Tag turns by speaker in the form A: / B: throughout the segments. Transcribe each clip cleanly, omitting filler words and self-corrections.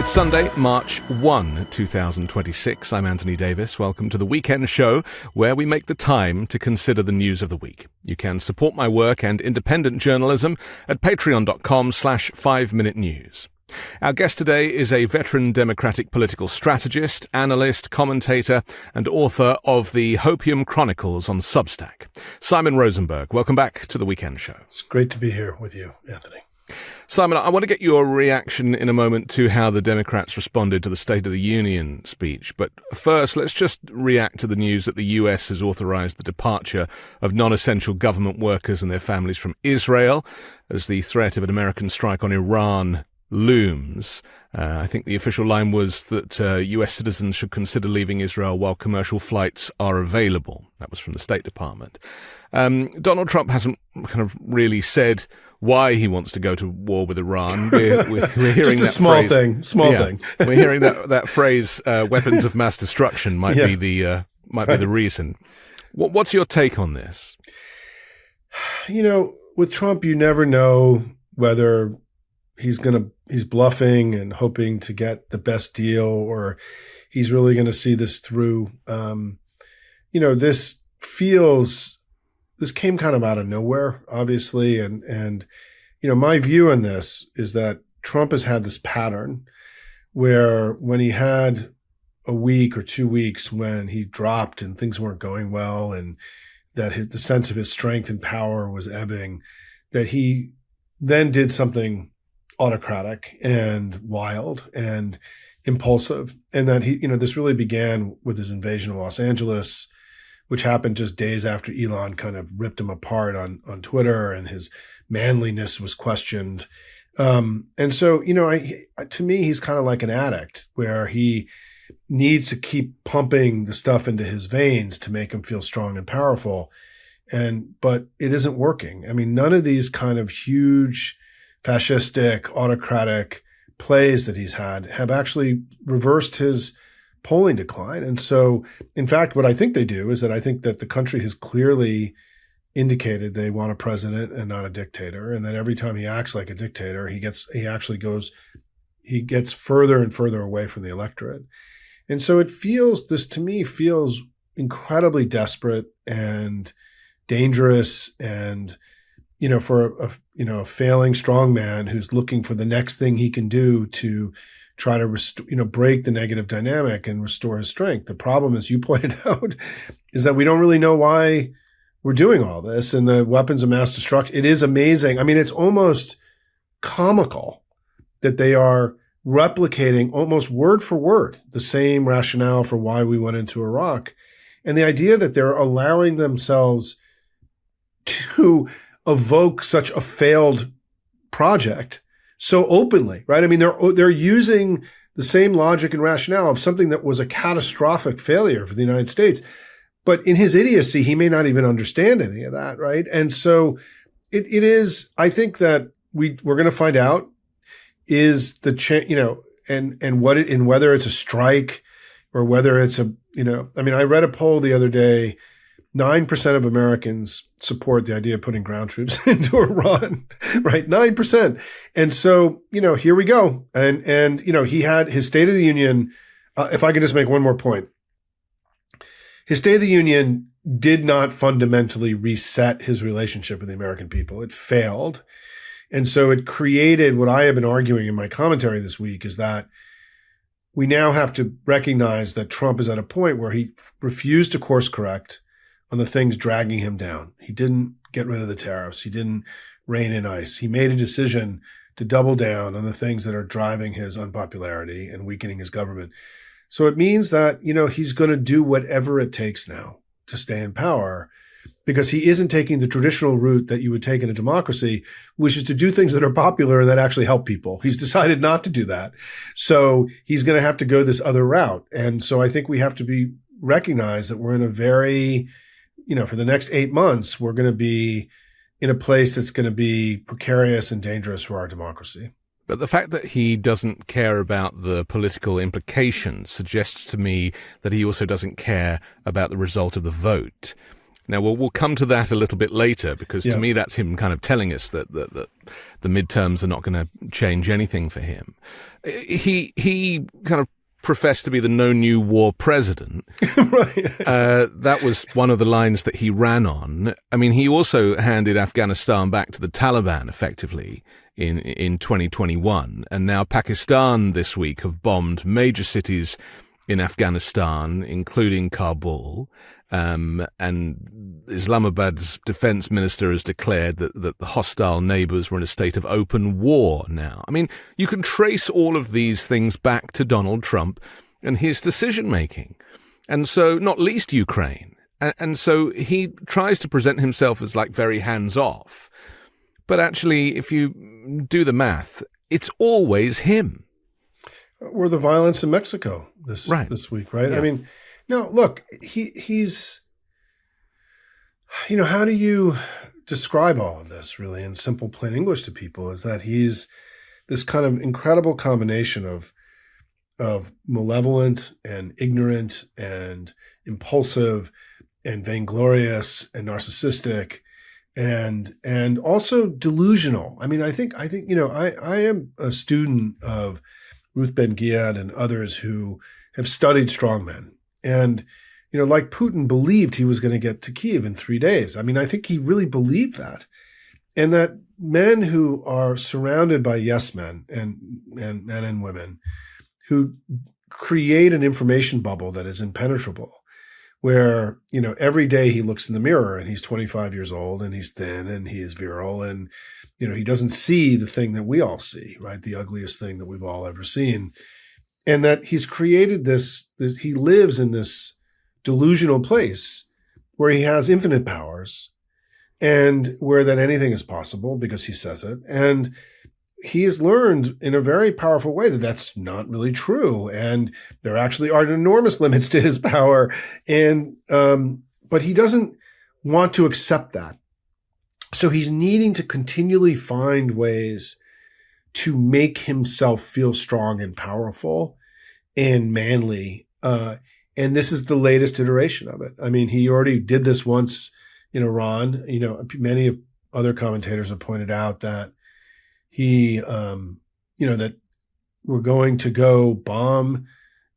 A: It's Sunday, March 1, 2026. I'm Anthony Davis. Welcome to the Weekend Show, where we make the time to consider the news of the week. You can support my work and independent journalism at patreon.com/5 Minute News. Our guest today is a veteran Democratic political strategist, analyst, commentator, and author of the Hopium Chronicles on Substack. Simon Rosenberg, welcome back to the Weekend Show.
B: It's great to be here with you, Anthony.
A: Simon, I want to get your reaction in a moment to how the Democrats responded to the State of the Union speech. But first, let's just react to the news that the US has authorized the departure of non-essential government workers and their families from Israel as the threat of an American strike on Iran looms. I think the official line was that US citizens should consider leaving Israel while commercial flights are available. That was from the State Department. Donald Trump hasn't kind of really said why he wants to go to war with Iran. We're hearing
B: just a small thing.
A: We're hearing that phrase, "weapons of mass destruction," might be the reason. What's your take on this?
B: You know, with Trump, you never know whether he's bluffing and hoping to get the best deal, or he's really going to see this through. This came kind of out of nowhere, obviously. And my view on this is that Trump has had this pattern where when he had a week or 2 weeks when he dropped and things weren't going well and that the sense of his strength and power was ebbing, that he then did something autocratic and wild and impulsive. And that this really began with his invasion of Los Angeles, which happened just days after Elon kind of ripped him apart on Twitter and his manliness was questioned. And so, to me, he's kind of like an addict where he needs to keep pumping the stuff into his veins to make him feel strong and powerful. But it isn't working. I mean, none of these kind of huge fascistic, autocratic plays that he's had have actually reversed his polling decline. And so, in fact, what I think they do is that I think that the country has clearly indicated they want a president and not a dictator, and that every time he acts like a dictator, he gets further and further away from the electorate. And so this to me feels incredibly desperate and dangerous, and for a failing strongman who's looking for the next thing he can do to try to break the negative dynamic and restore his strength. The problem, as you pointed out, is that we don't really know why we're doing all this. And the weapons of mass destruction, it is amazing. I mean, it's almost comical that they are replicating almost word for word the same rationale for why we went into Iraq. And the idea that they're allowing themselves to evoke such a failed project so openly, right? I mean, they're using the same logic and rationale of something that was a catastrophic failure for the United States. But in his idiocy, he may not even understand any of that, right? And so it is, I think that we're going to find out is whether it's a strike or whether it's I read a poll the other day. 9% of Americans support the idea of putting ground troops into Iran, right? 9%. And so, here we go. And he had his State of the Union. If I can just make one more point, his State of the Union did not fundamentally reset his relationship with the American people. It failed. And so it created what I have been arguing in my commentary this week is that we now have to recognize that Trump is at a point where he refused to course correct on the things dragging him down. He didn't get rid of the tariffs. He didn't rein in ICE. He made a decision to double down on the things that are driving his unpopularity and weakening his government. So it means that, he's going to do whatever it takes now to stay in power, because he isn't taking the traditional route that you would take in a democracy, which is to do things that are popular and that actually help people. He's decided not to do that. So he's going to have to go this other route. And so I think we have to recognize that we're in a very, for the next 8 months, we're going to be in a place that's going to be precarious and dangerous for our democracy.
A: But the fact that he doesn't care about the political implications suggests to me that he also doesn't care about the result of the vote. Now, we'll come to that a little bit later, because to me that's him kind of telling us that the midterms are not going to change anything for him. He kind of professed to be the no new war president.
B: Right.
A: That was one of the lines that he ran on. I mean, he also handed Afghanistan back to the Taliban effectively in 2021. And now Pakistan this week have bombed major cities in Afghanistan, including Kabul. And Islamabad's defense minister has declared that the hostile neighbors were in a state of open war now. I mean, you can trace all of these things back to Donald Trump and his decision-making. And so, not least Ukraine. And so he tries to present himself as like very hands-off. But actually, if you do the math, it's always him.
B: Or the violence in Mexico this week, right?
A: Yeah.
B: I mean, no, look, he's, how do you describe all of this really in simple, plain English to people? Is that he's this kind of incredible combination of malevolent and ignorant and impulsive and vainglorious and narcissistic and also delusional. I mean, I think I am a student of Ruth Ben-Ghiat and others who have studied strongmen. And, like Putin believed he was going to get to Kyiv in 3 days. I mean, I think he really believed that. And that men who are surrounded by yes men and men and women who create an information bubble that is impenetrable, where, every day he looks in the mirror and he's 25 years old and he's thin and he is virile and, he doesn't see the thing that we all see, right? The ugliest thing that we've all ever seen. And that he's created this, he lives in this delusional place where he has infinite powers and where that anything is possible because he says it. And he has learned in a very powerful way that that's not really true. And there actually are enormous limits to his power. And, but he doesn't want to accept that. So he's needing to continually find ways to make himself feel strong and powerful and manly. And this is the latest iteration of it. I mean, he already did this once in Iran. Many other commentators have pointed out that he, that we're going to go bomb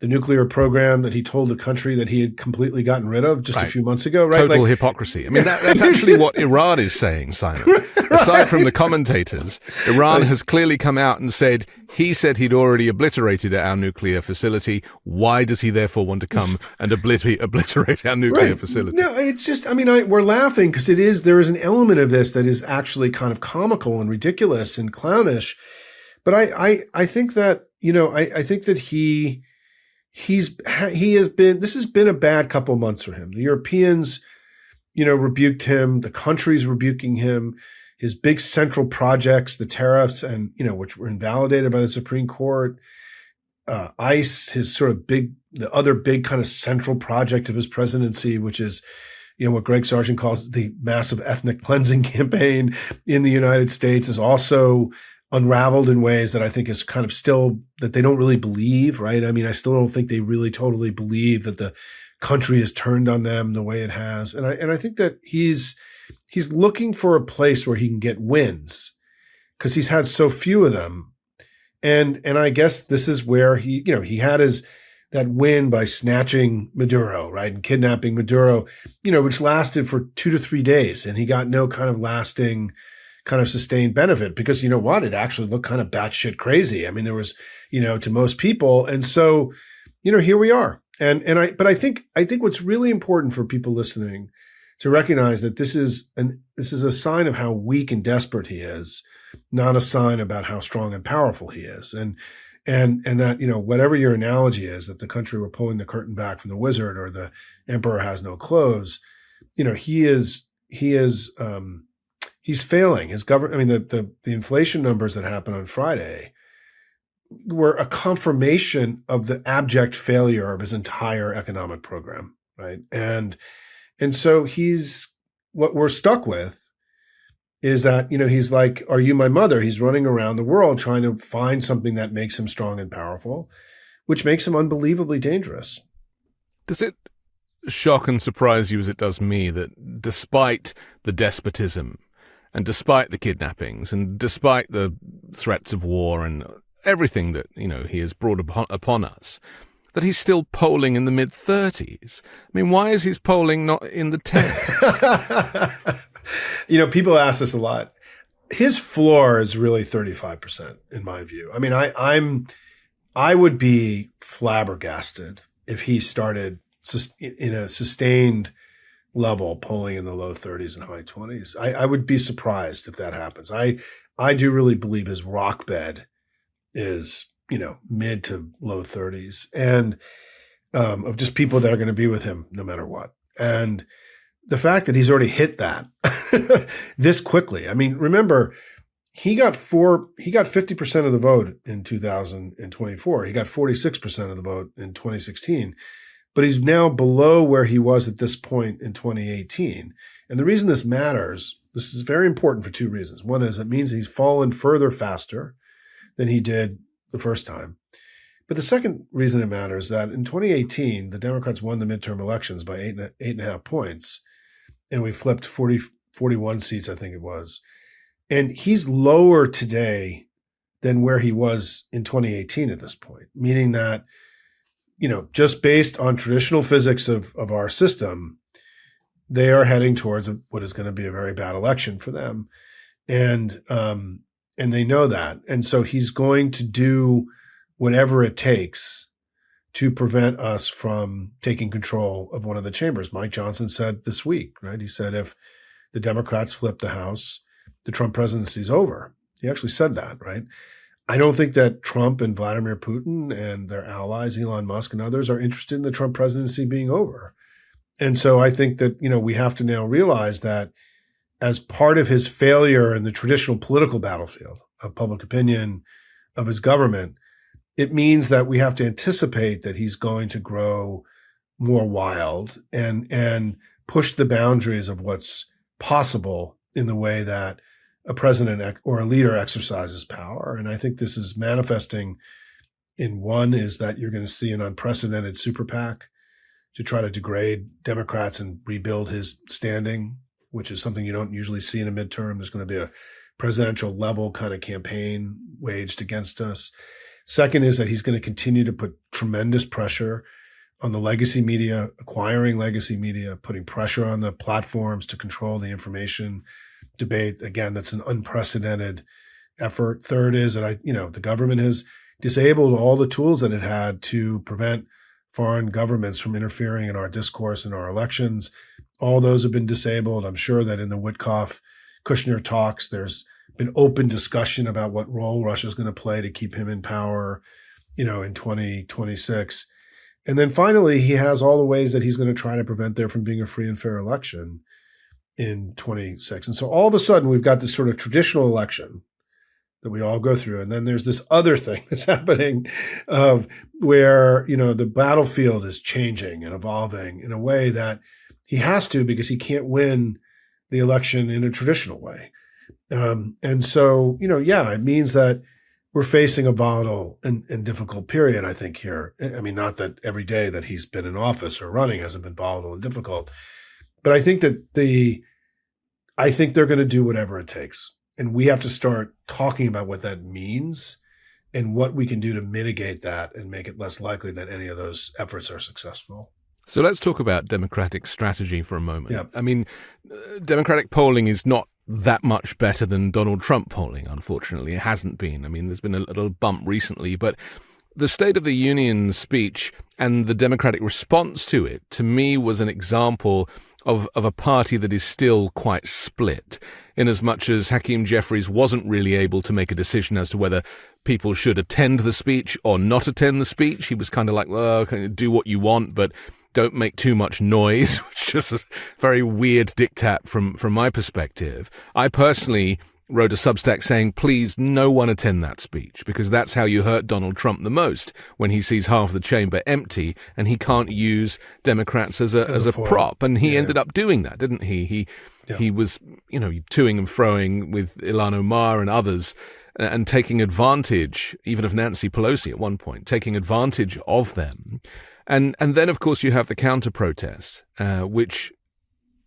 B: the nuclear program that he told the country that he had completely gotten rid of just a few months ago, right?
A: Total hypocrisy. I mean, that's actually what Iran is saying, Simon. Aside from the commentators, Iran has clearly come out and said he'd already obliterated our nuclear facility. Why does he therefore want to come and obliterate our nuclear facility?
B: No, it's just, we're laughing because there is an element of this that is actually kind of comical and ridiculous and clownish. But I think that, I think that he has been, this has been a bad couple of months for him. The Europeans, rebuked him. The country's rebuking him. His big central projects, the tariffs and, which were invalidated by the Supreme Court, ICE, his sort of the other big kind of central project of his presidency, which is, what Greg Sargent calls the massive ethnic cleansing campaign in the United States, is also unraveled in ways that I think is kind of still that they don't really believe, right? I mean, I still don't think they really totally believe that the country has turned on them the way it has. And I think that he's looking for a place where he can get wins because he's had so few of them. And I guess this is where he had that win by snatching Maduro, right? And kidnapping Maduro, which lasted for 2 to 3 days. And he got no kind of lasting kind of sustained benefit because it actually looked kind of batshit crazy. I mean, there was, to most people. And so, here we are. But I think what's really important for people listening to recognize that this is a sign of how weak and desperate he is, not a sign about how strong and powerful he is. And that, whatever your analogy is, that the country were pulling the curtain back from the wizard or the emperor has no clothes, he's failing. His government, the inflation numbers that happened on Friday were a confirmation of the abject failure of his entire economic program, right? And so what we're stuck with is that, he's like, are you my mother? He's running around the world trying to find something that makes him strong and powerful, which makes him unbelievably dangerous.
A: Does it shock and surprise you as it does me that despite the despotism and despite the kidnappings and despite the threats of war and everything that, he has brought upon us, that he's still polling in the mid-30s. I mean, why is his polling not in the 10s?
B: People ask this a lot. His floor is really 35%, in my view. I mean, I would be flabbergasted if he started in a sustained level polling in the low 30s and high 20s. I would be surprised if that happens. I do really believe his rock bed is, mid to low 30s, and of just people that are going to be with him no matter what. And the fact that he's already hit that this quickly. I mean, remember, he got 50% of the vote in 2024. He got 46% of the vote in 2016, but he's now below where he was at this point in 2018. And the reason this matters, this is very important for two reasons. One is it means he's fallen further faster than he did the first time. But the second reason it matters is that in 2018, the Democrats won the midterm elections by 8.5 points. And we flipped 41 seats, I think it was. And he's lower today than where he was in 2018 at this point, meaning that, just based on traditional physics of our system, they are heading towards what is going to be a very bad election for them. And they know that. And so he's going to do whatever it takes to prevent us from taking control of one of the chambers. Mike Johnson said this week, right? He said, if the Democrats flip the House, the Trump presidency is over. He actually said that, right? I don't think that Trump and Vladimir Putin and their allies, Elon Musk and others, are interested in the Trump presidency being over. And so I think that, we have to now realize that as part of his failure in the traditional political battlefield of public opinion, of his government, it means that we have to anticipate that he's going to grow more wild and push the boundaries of what's possible in the way that a president or a leader exercises power. And I think this is manifesting in one is that you're going to see an unprecedented super PAC to try to degrade Democrats and rebuild his standing, which is something you don't usually see in a midterm. There's going to be a presidential level kind of campaign waged against us. Second is that he's going to continue to put tremendous pressure on the legacy media, acquiring legacy media, putting pressure on the platforms to control the information debate. Again, that's an unprecedented effort. Third is that the government has disabled all the tools that it had to prevent foreign governments from interfering in our discourse and our elections. All those have been disabled. I'm sure that in the Witkoff-Kushner talks, there's been open discussion about what role Russia is going to play to keep him in power, in 2026. And then finally, he has all the ways that he's going to try to prevent there from being a free and fair election in 26. And so all of a sudden, we've got this sort of traditional election that we all go through. And then there's this other thing that's happening of where, the battlefield is changing and evolving in a way that he has to, because he can't win the election in a traditional way. And so, it means that we're facing a volatile and difficult period, I think, here. I mean, not that every day that he's been in office or running hasn't been volatile and difficult, but I think that they're going to do whatever it takes. And we have to start talking about what that means and what we can do to mitigate that and make it less likely that any of those efforts are successful.
A: So let's talk about Democratic strategy for a moment.
B: Yeah.
A: I mean, Democratic polling is not that much better than Donald Trump polling, unfortunately. It hasn't been. I mean, there's been a little bump recently, but the State of the Union speech and the Democratic response to it, to me, was an example of a party that is still quite split, in as much as Hakeem Jeffries wasn't really able to make a decision as to whether people should attend the speech or not attend the speech. He was kind of like, well, do what you want, but don't make too much noise, which is a very weird diktat from my perspective. I personally wrote a Substack saying, please, no one attend that speech, because that's how you hurt Donald Trump the most, when he sees half the chamber empty and he can't use Democrats as a prop. And he ended up doing that, didn't he? He was, toing and froing with Ilhan Omar and others and taking advantage, even of Nancy Pelosi at one point, taking advantage of them. And then, of course, you have the counter protest, which,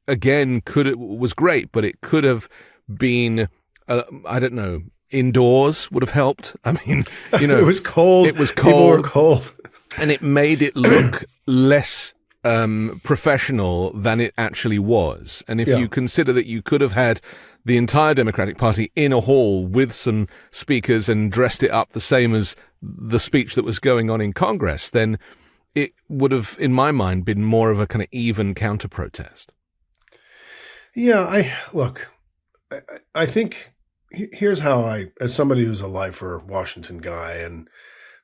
A: again, was great, but it could have been, I don't know, indoors would have helped. I mean,
B: it was cold.
A: It was
B: People
A: cold.
B: were cold.
A: And it made it look less professional than it actually was. And if you consider that you could have had the entire Democratic Party in a hall with some speakers and dressed it up the same as the speech that was going on in Congress, then it would have, in my mind, been more of a kind of even counter-protest.
B: Yeah, I think here's how as somebody who's a lifer Washington guy and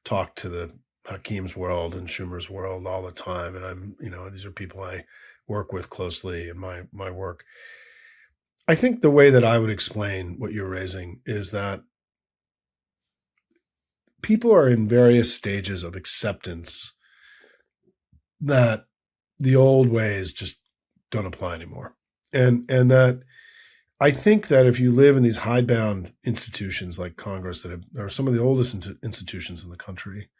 B: talked to the Hakeem's world and Schumer's world all the time, and these are people I work with closely in my work. I think the way that I would explain what you're raising is that people are in various stages of acceptance that the old ways just don't apply anymore. And that I think that if you live in these hidebound institutions like Congress that are some of the oldest institutions in the country,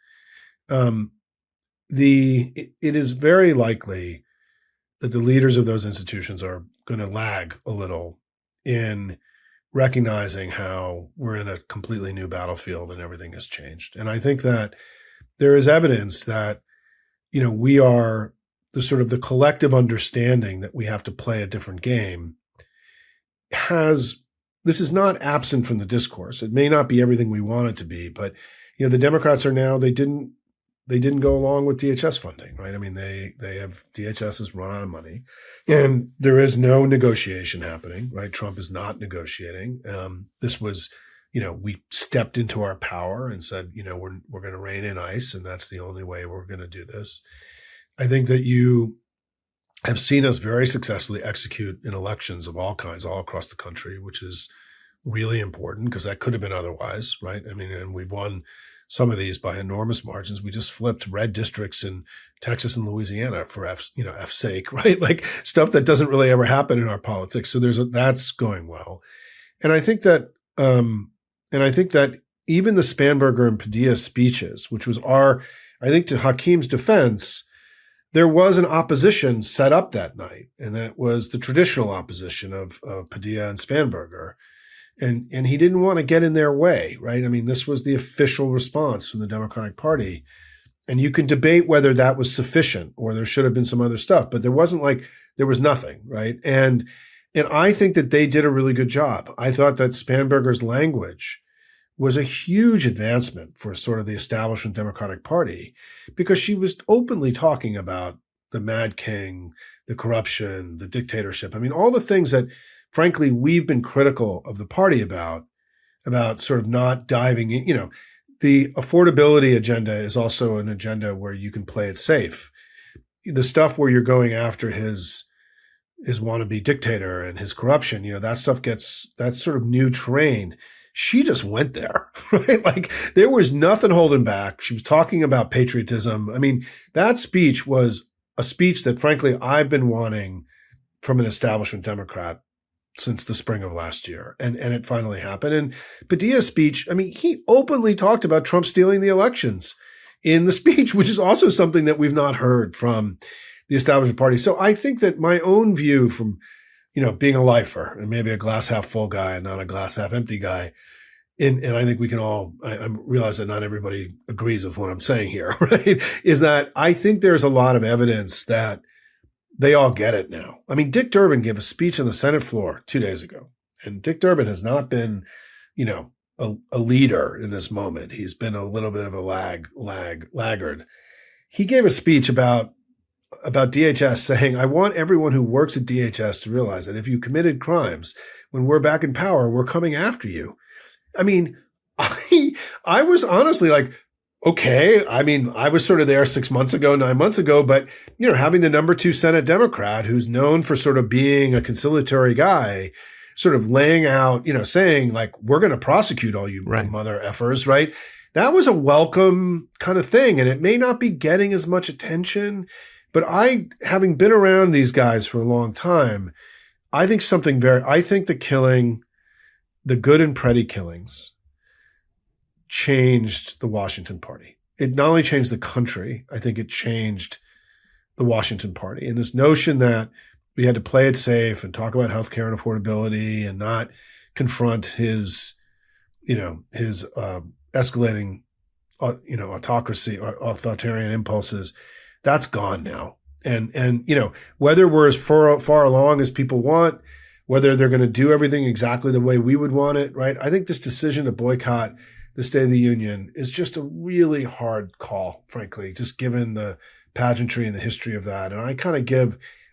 B: it is very likely that the leaders of those institutions are going to lag a little in recognizing how we're in a completely new battlefield and everything has changed. And I think that there is evidence that, we are the collective understanding that we have to play a different game this is not absent from the discourse. It may not be everything we want it to be, but, the Democrats are now, they didn't go along with DHS funding, right? I mean, DHS has run out of money and there is no negotiation happening, right? Trump is not negotiating. This was, we stepped into our power and said, we're going to rein in ICE and that's the only way we're going to do this. I think that you have seen us very successfully execute in elections of all kinds, all across the country, which is really important because that could have been otherwise, right? I mean, and we've won some of these by enormous margins. We just flipped red districts in Texas and Louisiana for F's sake, right? Like stuff that doesn't really ever happen in our politics. So that's going well. And I think that, even the Spanberger and Padilla speeches, which was I think to Hakeem's defense, there was an opposition set up that night, and that was the traditional opposition of Padilla and Spanberger. And he didn't want to get in their way, right? I mean, this was the official response from the Democratic Party. And you can debate whether that was sufficient or there should have been some other stuff, but there was nothing, right? And I think that they did a really good job. I thought that Spanberger's language was a huge advancement for sort of the establishment Democratic Party because she was openly talking about the Mad King, the corruption, the dictatorship. I mean, all the things that, frankly, we've been critical of the party about sort of not diving in. The affordability agenda is also an agenda where you can play it safe. The stuff where you're going after his wannabe dictator and his corruption, that stuff that's sort of new terrain. She just went there, right? Like there was nothing holding back. She was talking about patriotism. I mean, that speech was a speech that, frankly, I've been wanting from an establishment Democrat since the spring of last year. And it finally happened. And Padilla's speech, I mean, he openly talked about Trump stealing the elections in the speech, which is also something that we've not heard from the establishment party. So I think that my own view from being a lifer and maybe a glass half full guy and not a glass half empty guy. And I think we can all, I realize that not everybody agrees with what I'm saying here, right? Is that I think there's a lot of evidence that they all get it now. I mean, Dick Durbin gave a speech on the Senate floor 2 days ago, and Dick Durbin has not been, a leader in this moment. He's been a little bit of a laggard. He gave a speech about DHS saying, I want everyone who works at DHS to realize that if you committed crimes, when we're back in power, we're coming after you. I mean, I was honestly like, okay. I mean, I was sort of there 9 months ago, but, having the number 2 Senate Democrat who's known for sort of being a conciliatory guy, sort of laying out, saying like, we're going to prosecute all you mother effers, right? That was a welcome kind of thing. And it may not be getting as much attention, but having been around these guys for a long time, I think the Good and Preddy killings changed the Washington party. it not only changed the country, I think it changed the Washington party. And this notion that we had to play it safe and talk about healthcare and affordability and not confront his escalating, autocracy or authoritarian impulses, that's gone now. And whether we're as far along as people want, whether they're going to do everything exactly the way we would want it, right? I think this decision to boycott the State of the Union is just a really hard call, frankly, just given the pageantry and the history of that. And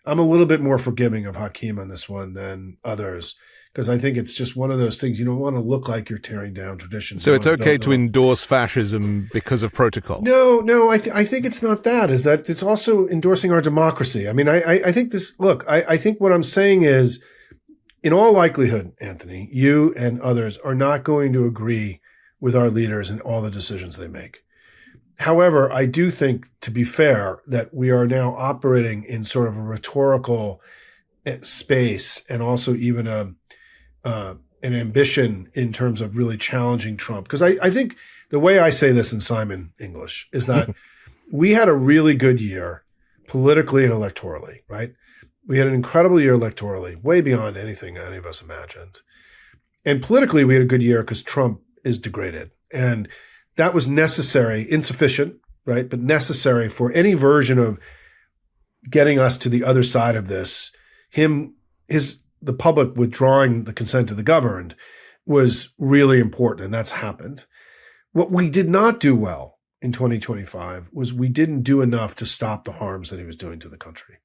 B: I'm a little bit more forgiving of Hakeem on this one than others, because I think it's just one of those things. You don't want to look like you're tearing down traditions.
A: So it's okay to endorse fascism because of protocol?
B: No, I think it's not that. Is that it's also endorsing our democracy. I mean, I think this, look, I think what I'm saying is, in all likelihood, Anthony, you and others are not going to agree with our leaders in all the decisions they make. However, I do think, to be fair, that we are now operating in sort of a rhetorical space and also even an ambition in terms of really challenging Trump. Because I think the way I say this in Simon English is that we had a really good year politically and electorally, right? We had an incredible year electorally, way beyond anything any of us imagined. And politically, we had a good year because Trump is degraded. And that was necessary, insufficient, right? But necessary for any version of getting us to the other side of this. The public withdrawing the consent of the governed was really important, and that's happened. What we did not do well in 2025 was we didn't do enough to stop the harms that he was doing to the country.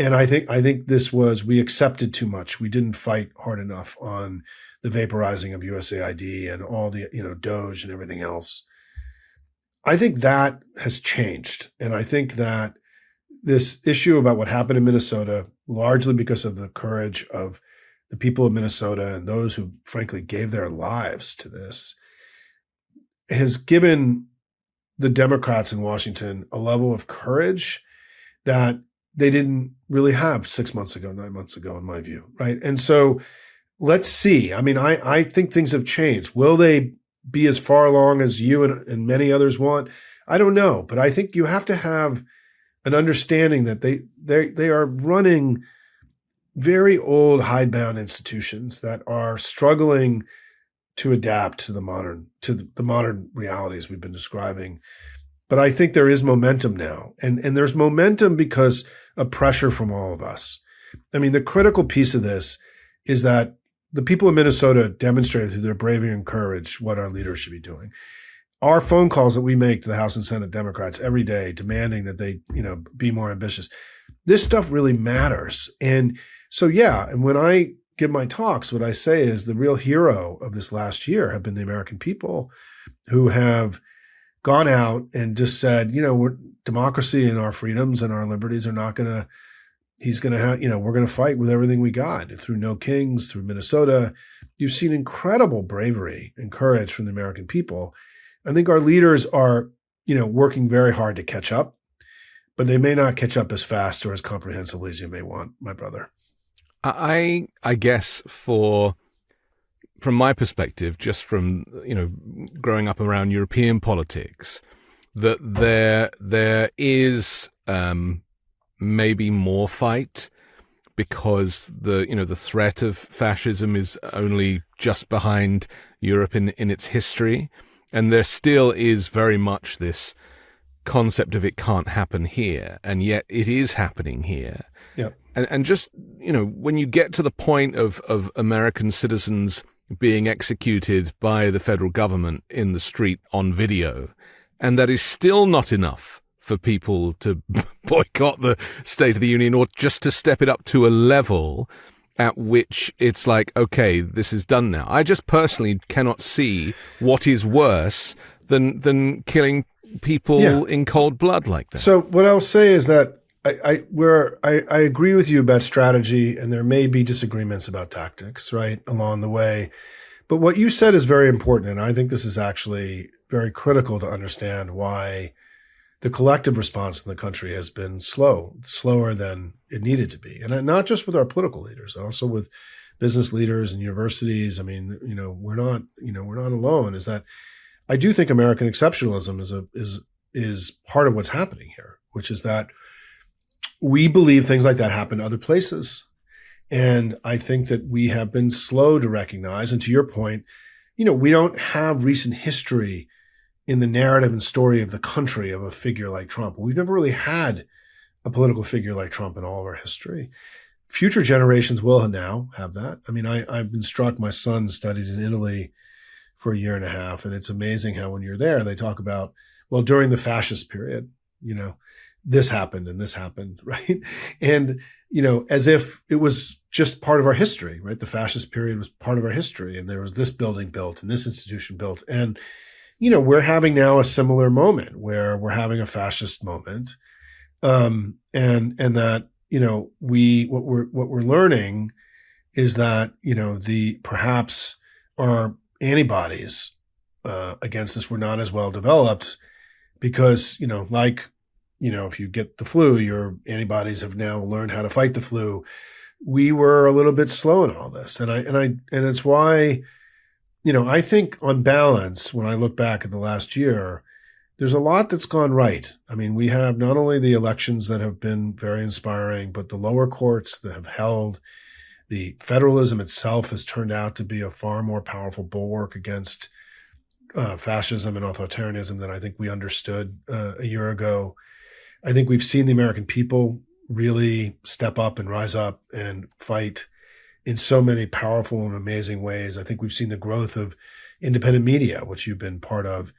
B: And I think we accepted too much. We didn't fight hard enough on the vaporizing of USAID and all the, Doge and everything else. I think that has changed. And I think that this issue about what happened in Minnesota, largely because of the courage of the people of Minnesota and those who frankly gave their lives to this, has given the Democrats in Washington a level of courage that they didn't really have 6 months ago, 9 months ago, in my view, right? And so let's see. I mean, I think things have changed. Will they be as far along as you and many others want? I don't know, but I think you have to have an understanding that they are running very old hidebound institutions that are struggling to adapt to the modern realities we've been describing. But I think there is momentum now, and there's momentum because of pressure from all of us. I mean, the critical piece of this is that the people of Minnesota demonstrated through their bravery and courage what our leaders should be doing. Our phone calls that we make to the House and Senate Democrats every day, demanding that they, be more ambitious. This stuff really matters. And so, yeah, and when I give my talks, what I say is the real hero of this last year have been the American people who have gone out and just said, we're democracy and our freedoms and our liberties are not going to, he's going to have, we're going to fight with everything we got through No Kings, through Minnesota. You've seen incredible bravery and courage from the American people. I think our leaders are, working very hard to catch up, but they may not catch up as fast or as comprehensively as you may want, my brother.
A: I guess from my perspective, just from, growing up around European politics, that there is maybe more fight because the threat of fascism is only just behind Europe in its history. And there still is very much this concept of it can't happen here, and yet it is happening here.
B: Yeah.
A: And just, when you get to the point of American citizens being executed by the federal government in the street on video, and that is still not enough for people to boycott the State of the Union or just to step it up to a level at which it's like, okay, this is done now. I just personally cannot see what is worse than killing people in cold blood like that.
B: So what I'll say is that I agree with you about strategy, and there may be disagreements about tactics, right, along the way. But what you said is very important, and I think this is actually very critical to understand why the collective response in the country has been slower than it needed to be. And not just with our political leaders, also with business leaders and universities. I mean, we're not alone, is that I do think American exceptionalism is part of what's happening here, which is that we believe things like that happen to other places. And I think that we have been slow to recognize, and to your point, we don't have recent history in the narrative and story of the country of a figure like Trump. We've never really had a political figure like Trump in all of our history. Future generations will now have that. I mean, I've been struck. My son studied in Italy for a year and a half, and it's amazing how when you're there, they talk about, well, during the fascist period, this happened and this happened, right? And, as if it was just part of our history, right? The fascist period was part of our history, and there was this building built and this institution built. And, we're having now a similar moment where we're having a fascist moment. And that, what we're learning is that, perhaps our antibodies against this were not as well developed because, if you get the flu, your antibodies have now learned how to fight the flu. We were a little bit slow in all this. And it's why, I think on balance, when I look back at the last year, there's a lot that's gone right. I mean, we have not only the elections that have been very inspiring, but the lower courts that have held. The federalism itself has turned out to be a far more powerful bulwark against fascism and authoritarianism than I think we understood a year ago. I think we've seen the American people really step up and rise up and fight in so many powerful and amazing ways. I think we've seen the growth of independent media, which you've been part of,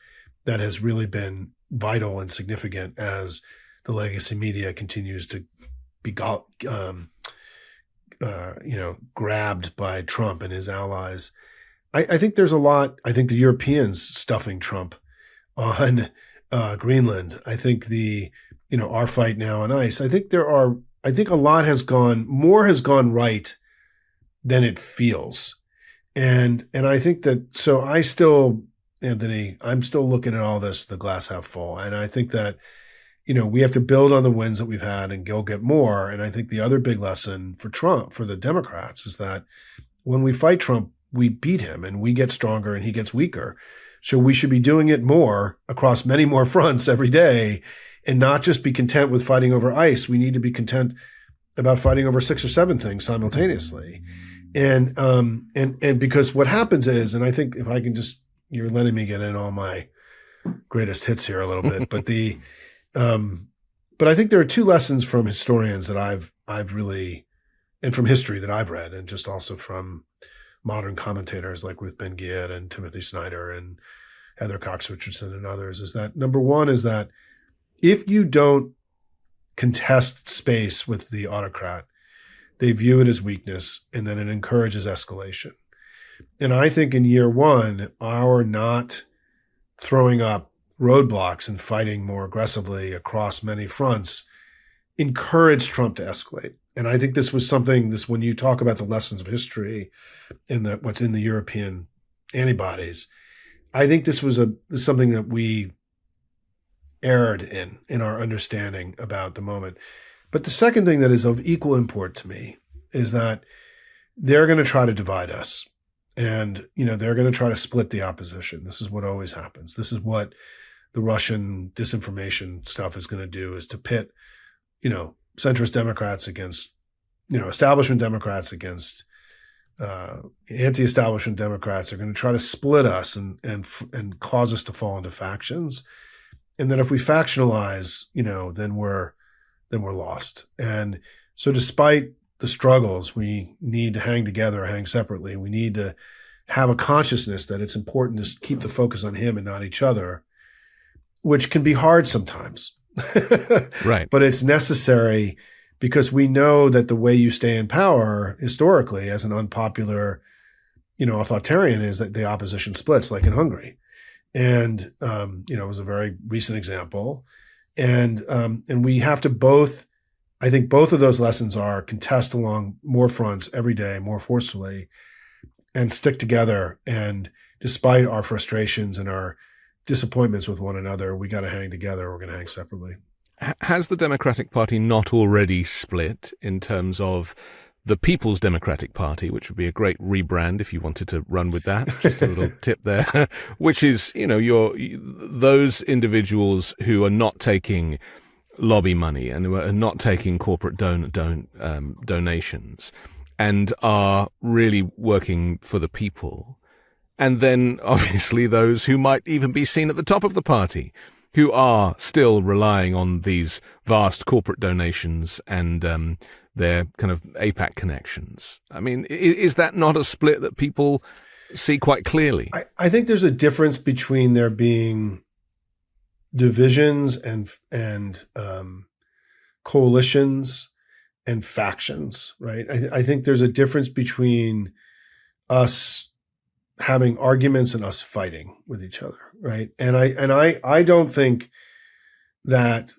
B: that has really been vital and significant as the legacy media continues to be grabbed by Trump and his allies. I think there's a lot. I think the Europeans stuffing Trump on Greenland. I think our fight now on ICE. I think a lot more has gone right than it feels. And I think that, so Anthony, I'm still looking at all this, the glass half full. And I think that, we have to build on the wins that we've had and go get more. And I think the other big lesson for Trump, for the Democrats, is that when we fight Trump, we beat him and we get stronger and he gets weaker. So we should be doing it more across many more fronts every day and not just be content with fighting over ICE. We need to be content about fighting over 6 or 7 things simultaneously. And because what happens is, and I think if I can just, you're letting me get in all my greatest hits here a little bit, but I think there are 2 lessons from historians that I've really, and from history that I've read, and just also from modern commentators like Ruth Ben-Ghiat and Timothy Snyder and Heather Cox Richardson and others, is that number one is that if you don't contest space with the autocrat, they view it as weakness, and then it encourages escalation. And I think in year one, our not throwing up roadblocks and fighting more aggressively across many fronts encouraged Trump to escalate. And I think this was something, when you talk about the lessons of history and what's in the European antibodies, I think this was something that we erred in our understanding about the moment. But the second thing that is of equal import to me is that they're going to try to divide us. And, they're going to try to split the opposition. This is what always happens. This is what the Russian disinformation stuff is going to do, is to pit, centrist Democrats against, establishment Democrats against anti-establishment Democrats. Are going to try to split us and cause us to fall into factions. And then if we factionalize, then we're lost. And so despite the struggles, we need to hang together or hang separately. We need to have a consciousness that it's important to keep the focus on him and not each other, which can be hard sometimes.
A: Right.
B: But it's necessary because we know that the way you stay in power historically as an unpopular, authoritarian is that the opposition splits, like in Hungary. And, it was a very recent example. And we have to I think both of those lessons are contest along more fronts every day, more forcefully, and stick together. And despite our frustrations and our disappointments with one another, we got to hang together. Or we're going to hang separately.
A: Has the Democratic Party not already split in terms of the People's Democratic Party, which would be a great rebrand if you wanted to run with that. Just a little tip there, which is, those individuals who are not taking lobby money and who are not taking corporate donations and are really working for the people. And then obviously those who might even be seen at the top of the party, who are still relying on these vast corporate donations and their kind of APAC connections. I mean, is that not a split that people see quite clearly?
B: I think there's a difference between there being divisions and coalitions and factions, right? I think there's a difference between us having arguments and us fighting with each other, right? And I don't think that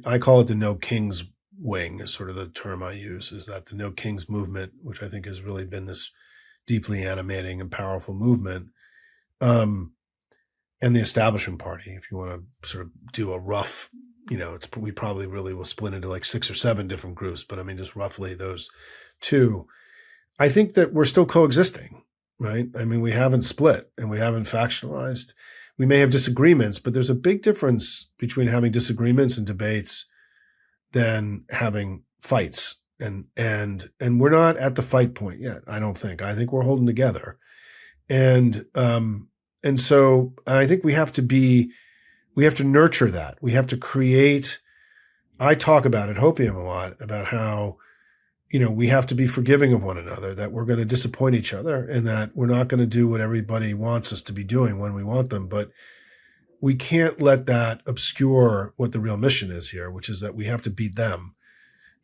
B: I call it the No Kings wing is sort of the term I use, is that the No Kings movement, which I think has really been this deeply animating and powerful movement, and the establishment party, if you want to sort of do a rough, we probably really will split into like 6 or 7 different groups, but I mean, just roughly those two. I think that we're still coexisting, right? I mean, we haven't split and we haven't factionalized. We may have disagreements, but there's a big difference between having disagreements and debates than having fights. And we're not at the fight point yet, I don't think. I think we're holding together. And so I think we have to nurture that. We have to create, I talk about at Hopium a lot about how, we have to be forgiving of one another, that we're going to disappoint each other and that we're not going to do what everybody wants us to be doing when we want them. But we can't let that obscure what the real mission is here, which is that we have to beat them.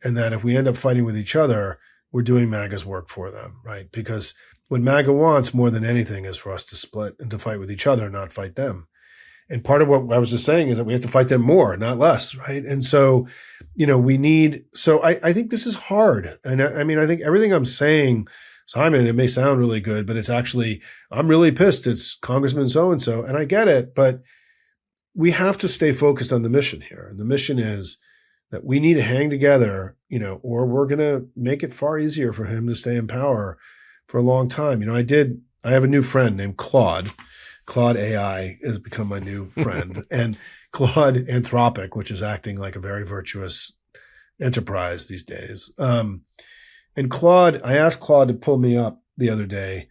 B: And that if we end up fighting with each other, we're doing MAGA's work for them, right? Because what MAGA wants more than anything is for us to split and to fight with each other, not fight them. And part of what I was just saying is that we have to fight them more, not less, right? And so, I think this is hard. And I mean, I think everything I'm saying, Simon, it may sound really good, but it's actually, I'm really pissed. It's Congressman so-and-so, and I get it, but we have to stay focused on the mission here. And the mission is that we need to hang together, or we're going to make it far easier for him to stay in power for a long time. I have a new friend named Claude. Claude AI has become my new friend. And Claude Anthropic, which is acting like a very virtuous enterprise these days. And Claude, I asked Claude to pull me up the other day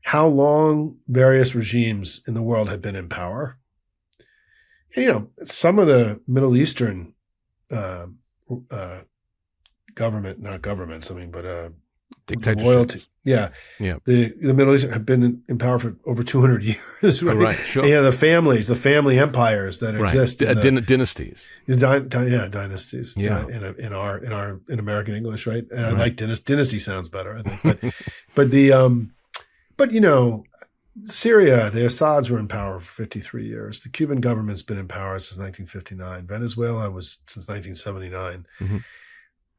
B: how long various regimes in the world had been in power. And, some of the Middle Eastern
A: dictatorships.
B: Royalty. Yeah.
A: Yeah.
B: The Middle East have been in power for over 200 years, right?
A: Oh, right, sure.
B: Yeah, the family empires that exist.
A: Dynasties.
B: Dynasties.
A: Yeah.
B: In American English, right? And I like dynasty sounds better, I think. But Syria, the Assads were in power for 53 years. The Cuban government's been in power since 1959. Venezuela was since 1979. Mm-hmm.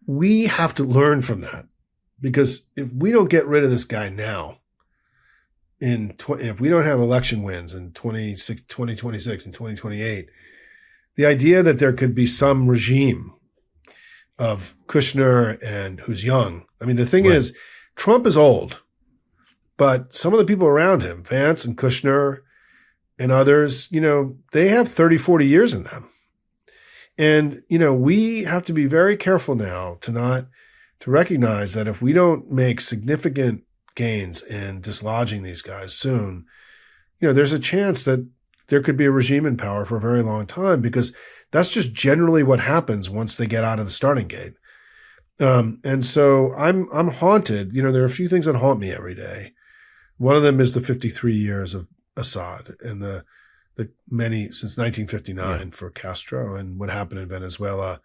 B: We have to learn from that. Because if we don't get rid of this guy now, if we don't have election wins in 2026 and 2028, the idea that there could be some regime of Kushner and who's young. I mean, the thing is, Trump is old, but some of the people around him, Vance and Kushner and others, they have 30, 40 years in them. And, we have to be very careful now to recognize that if we don't make significant gains in dislodging these guys soon, there's a chance that there could be a regime in power for a very long time, because that's just generally what happens once they get out of the starting gate. And so I'm haunted. There are a few things that haunt me every day. One of them is the 53 years of Assad and the many since 1959 for Castro and what happened in Venezuela.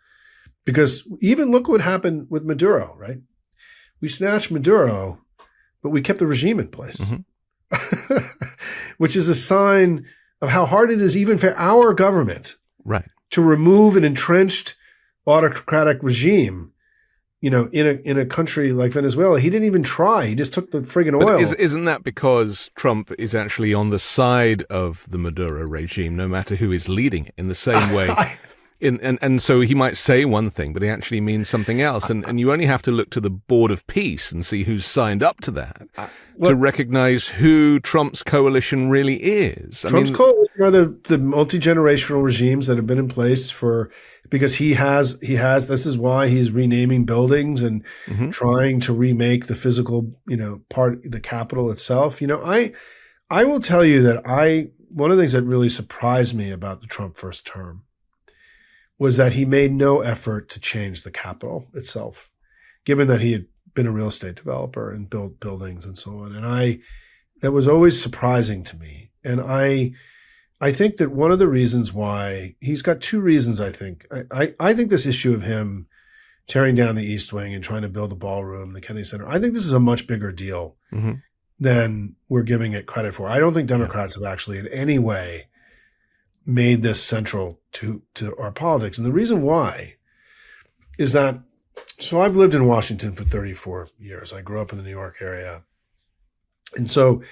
B: Because even look what happened with Maduro, right? We snatched Maduro, but we kept the regime in place, which is a sign of how hard it is even for our government to remove an entrenched autocratic regime, in a country like Venezuela. He didn't even try. He just took the friggin' oil.
A: But isn't that because Trump is actually on the side of the Maduro regime, no matter who is leading it, in the same way? And so he might say one thing, but he actually means something else. And you only have to look to the Board of Peace and see who's signed up to that to recognize who Trump's coalition really is.
B: Trump's coalition are the multi-generational regimes that have been in place because he has, this is why he's renaming buildings and trying to remake the physical, the Capitol itself. I will tell you that one of the things that really surprised me about the Trump first term was that he made no effort to change the Capitol itself, given that he had been a real estate developer and built buildings and so on. And that was always surprising to me. And I think that one of the reasons why he's got two reasons, I think. I think this issue of him tearing down the East Wing and trying to build a ballroom, the Kennedy Center, I think this is a much bigger deal than we're giving it credit for. I don't think Democrats have actually in any way made this central to our politics. And the reason why is that, so I've lived in Washington for 34 years. I grew up in the New York area. And so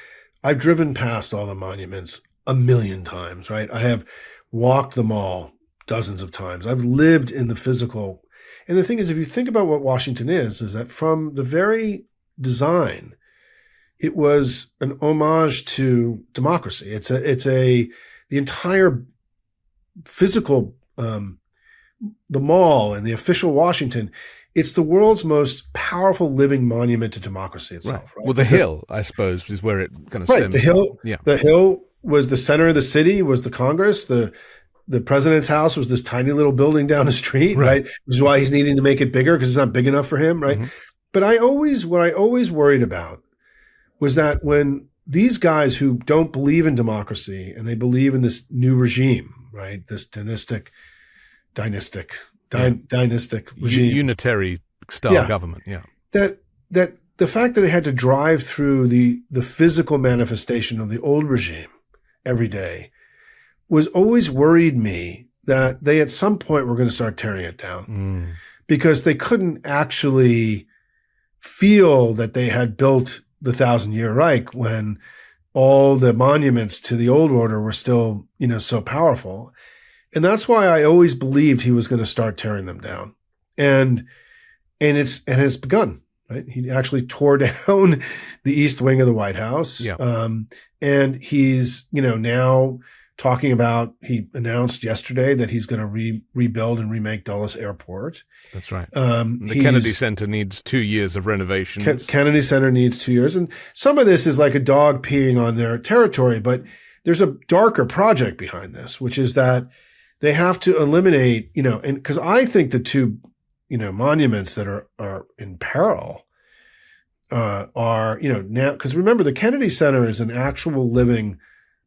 B: I've driven past all the monuments a million times, right? I have walked them all dozens of times. I've lived in the physical. And the thing is, if you think about what Washington is that from the very design, it was an homage to democracy. It's the entire physical, the mall and the official Washington, it's the world's most powerful living monument to democracy itself. Right?
A: Well, the hill, I suppose, is where it kind of stems
B: the hill,
A: from. Yeah.
B: The hill was the center of the city, was the Congress. The president's house was this tiny little building down the street, right? Which is why he's needing to make it bigger because it's not big enough for him, right? But what I always worried about was that when these guys who don't believe in democracy and they believe in this new regime, right? This dynastic regime.
A: Unitary style government,
B: That the fact that they had to drive through the physical manifestation of the old regime every day was always worried me that they at some point were going to start tearing it down because they couldn't actually feel that they had built the 1,000-year Reich when all the monuments to the old order were still, so powerful. And that's why I always believed he was going to start tearing them down. And it's begun, right? He actually tore down the East Wing of the White House. Yeah. And he's, now talking about, he announced yesterday that he's going to rebuild and remake Dulles Airport.
A: That's right. The Kennedy Center needs 2 years of renovations.
B: Kennedy Center needs 2 years. And some of this is like a dog peeing on their territory, but there's a darker project behind this, which is that they have to eliminate, and because I think the two, monuments that are in peril are, now, because remember the Kennedy Center is an actual living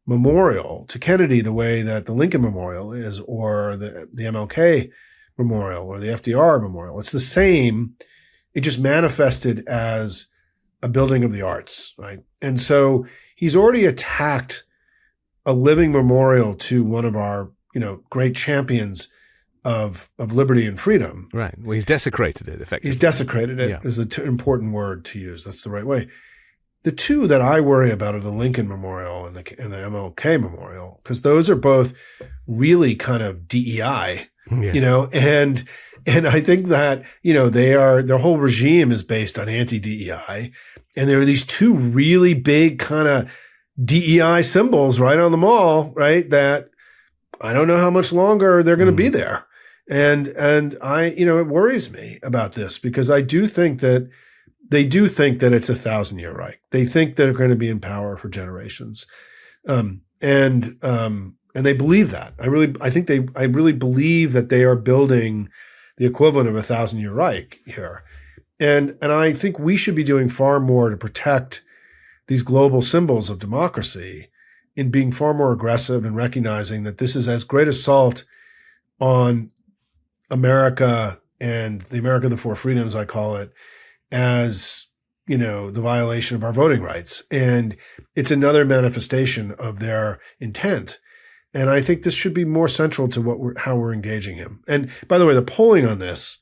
B: memorial to Kennedy the way that the Lincoln Memorial is, or the MLK Memorial or the FDR Memorial. It's the same. It just manifested as a building of the arts, right? And so he's already attacked a living memorial to one of our, great champions of liberty and freedom.
A: Right. Well, he's desecrated it, effectively.
B: He's desecrated it is an important word to use. That's the right way. The two that I worry about are the Lincoln Memorial and the MLK Memorial, because those are both really kind of DEI, and I think that, their whole regime is based on anti-DEI. And there are these two really big kind of DEI symbols right on the mall, right? That I don't know how much longer they're going to be there. And I, it worries me about this because I do think that they do think that it's a 1,000-year Reich. They think they're going to be in power for generations. And they believe that. I really believe that they are building the equivalent of a 1,000-year Reich here. And I think we should be doing far more to protect these global symbols of democracy in being far more aggressive and recognizing that this is as great assault on America and the America of the Four Freedoms, I call it, as, the violation of our voting rights. And it's another manifestation of their intent. And I think this should be more central to how we're engaging him. And by the way, the polling on this,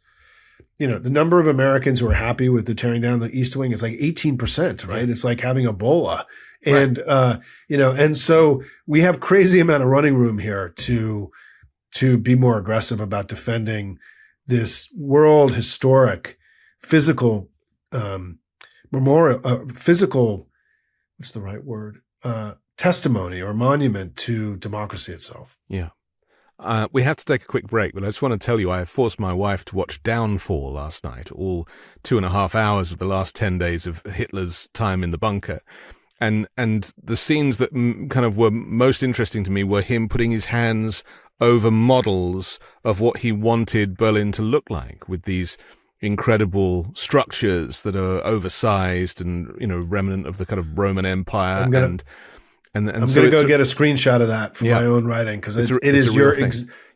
B: the number of Americans who are happy with the tearing down the East Wing is like 18%, right? It's like having Ebola. And, and so we have crazy amount of running room here to to be more aggressive about defending this world historic physical memorial, physical, what's the right word? Testimony or monument to democracy itself.
A: Yeah. We have to take a quick break, but I just want to tell you I forced my wife to watch Downfall last night, all 2.5 hours of the last 10 days of Hitler's time in the bunker. And the scenes that kind of were most interesting to me were him putting his hands over models of what he wanted Berlin to look like, with these incredible structures that are oversized and, remnant of the kind of Roman Empire. I'm
B: going to go get a screenshot of that for my own writing, because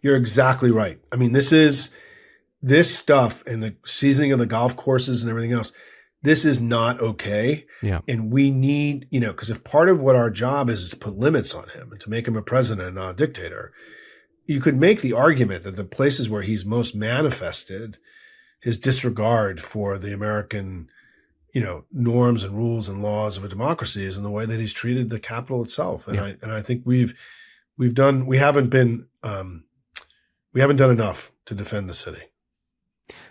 B: you're exactly right. I mean, this stuff and the seasoning of the golf courses and everything else, this is not okay.
A: Yeah.
B: And we need, because if part of what our job is to put limits on him and to make him a president and not a dictator, you could make the argument that the places where he's most manifested his disregard for the American, norms and rules and laws of a democracy is in the way that he's treated the capital itself. And I think we haven't done enough to defend the city.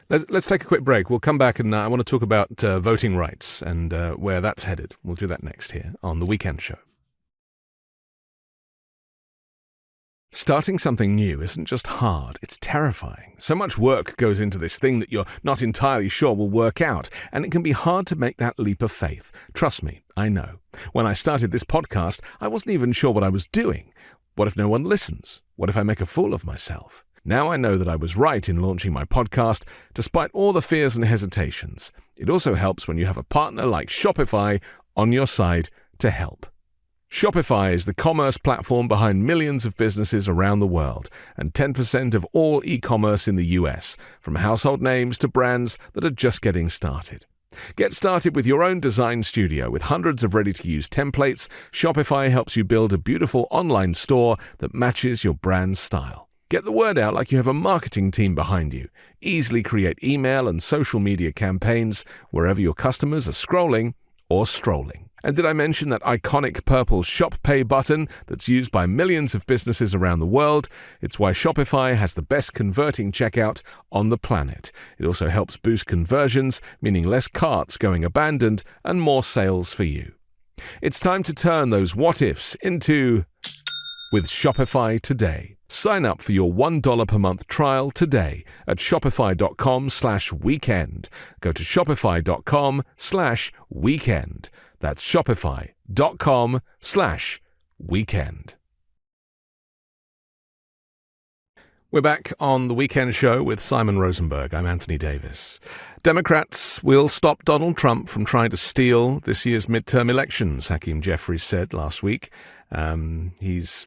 A: Let's take a quick break. We'll come back and I want to talk about voting rights and where that's headed. We'll do that next here on The Weekend Show. Starting something new isn't just hard, it's terrifying. So much work goes into this thing that you're not entirely sure will work out, and it can be hard to make that leap of faith. Trust me, I know. When I started this podcast, I wasn't even sure what I was doing. What if no one listens? What if I make a fool of myself? Now I know that I was right in launching my podcast, despite all the fears and hesitations. It also helps when you have a partner like Shopify on your side to help. Shopify is the commerce platform behind millions of businesses around the world and 10% of all e-commerce in the US, from household names to brands that are just getting started. Get started with your own design studio with hundreds of ready-to-use templates. Shopify helps you build a beautiful online store that matches your brand's style. Get the word out like you have a marketing team behind you. Easily create email and social media campaigns wherever your customers are scrolling or strolling. And did I mention that iconic purple Shop Pay button that's used by millions of businesses around the world? It's why Shopify has the best converting checkout on the planet. It also helps boost conversions, meaning less carts going abandoned and more sales for you. It's time to turn those what-ifs into with Shopify today. Sign up for your $1 per month trial today at shopify.com/weekend. Go to shopify.com/weekend. That's shopify.com/weekend. We're back on The Weekend Show with Simon Rosenberg. I'm Anthony Davis. Democrats will stop Donald Trump from trying to steal this year's midterm elections, Hakeem Jeffries said last week. He's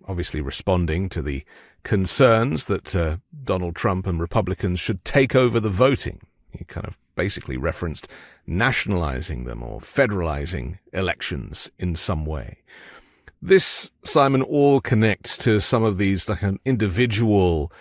A: obviously responding to the concerns that Donald Trump and Republicans should take over the voting. He kind of basically referenced nationalizing them or federalizing elections in some way. This, Simon, all connects to some of these individual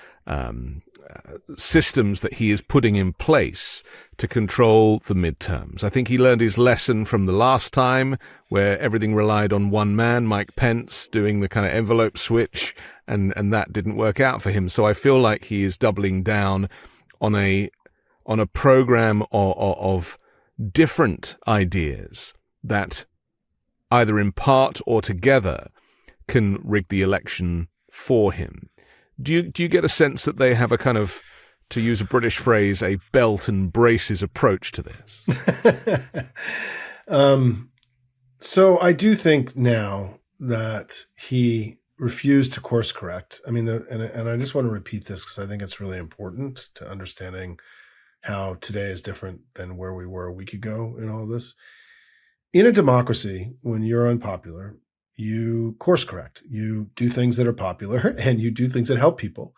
A: systems that he is putting in place to control the midterms. I think he learned his lesson from the last time where everything relied on one man, Mike Pence, doing the kind of envelope switch, and that didn't work out for him. So I feel like he is doubling down on a program of different ideas that either in part or together can rig the election for him. Do you get a sense that they have a kind of, to use a British phrase, a belt and braces approach to this?
B: So I do think now that he refused to course correct. I mean, and I just want to repeat this because I think it's really important to understanding how today is different than where we were a week ago in all this. In a democracy, when you're unpopular, you course correct. You do things that are popular and you do things that help people.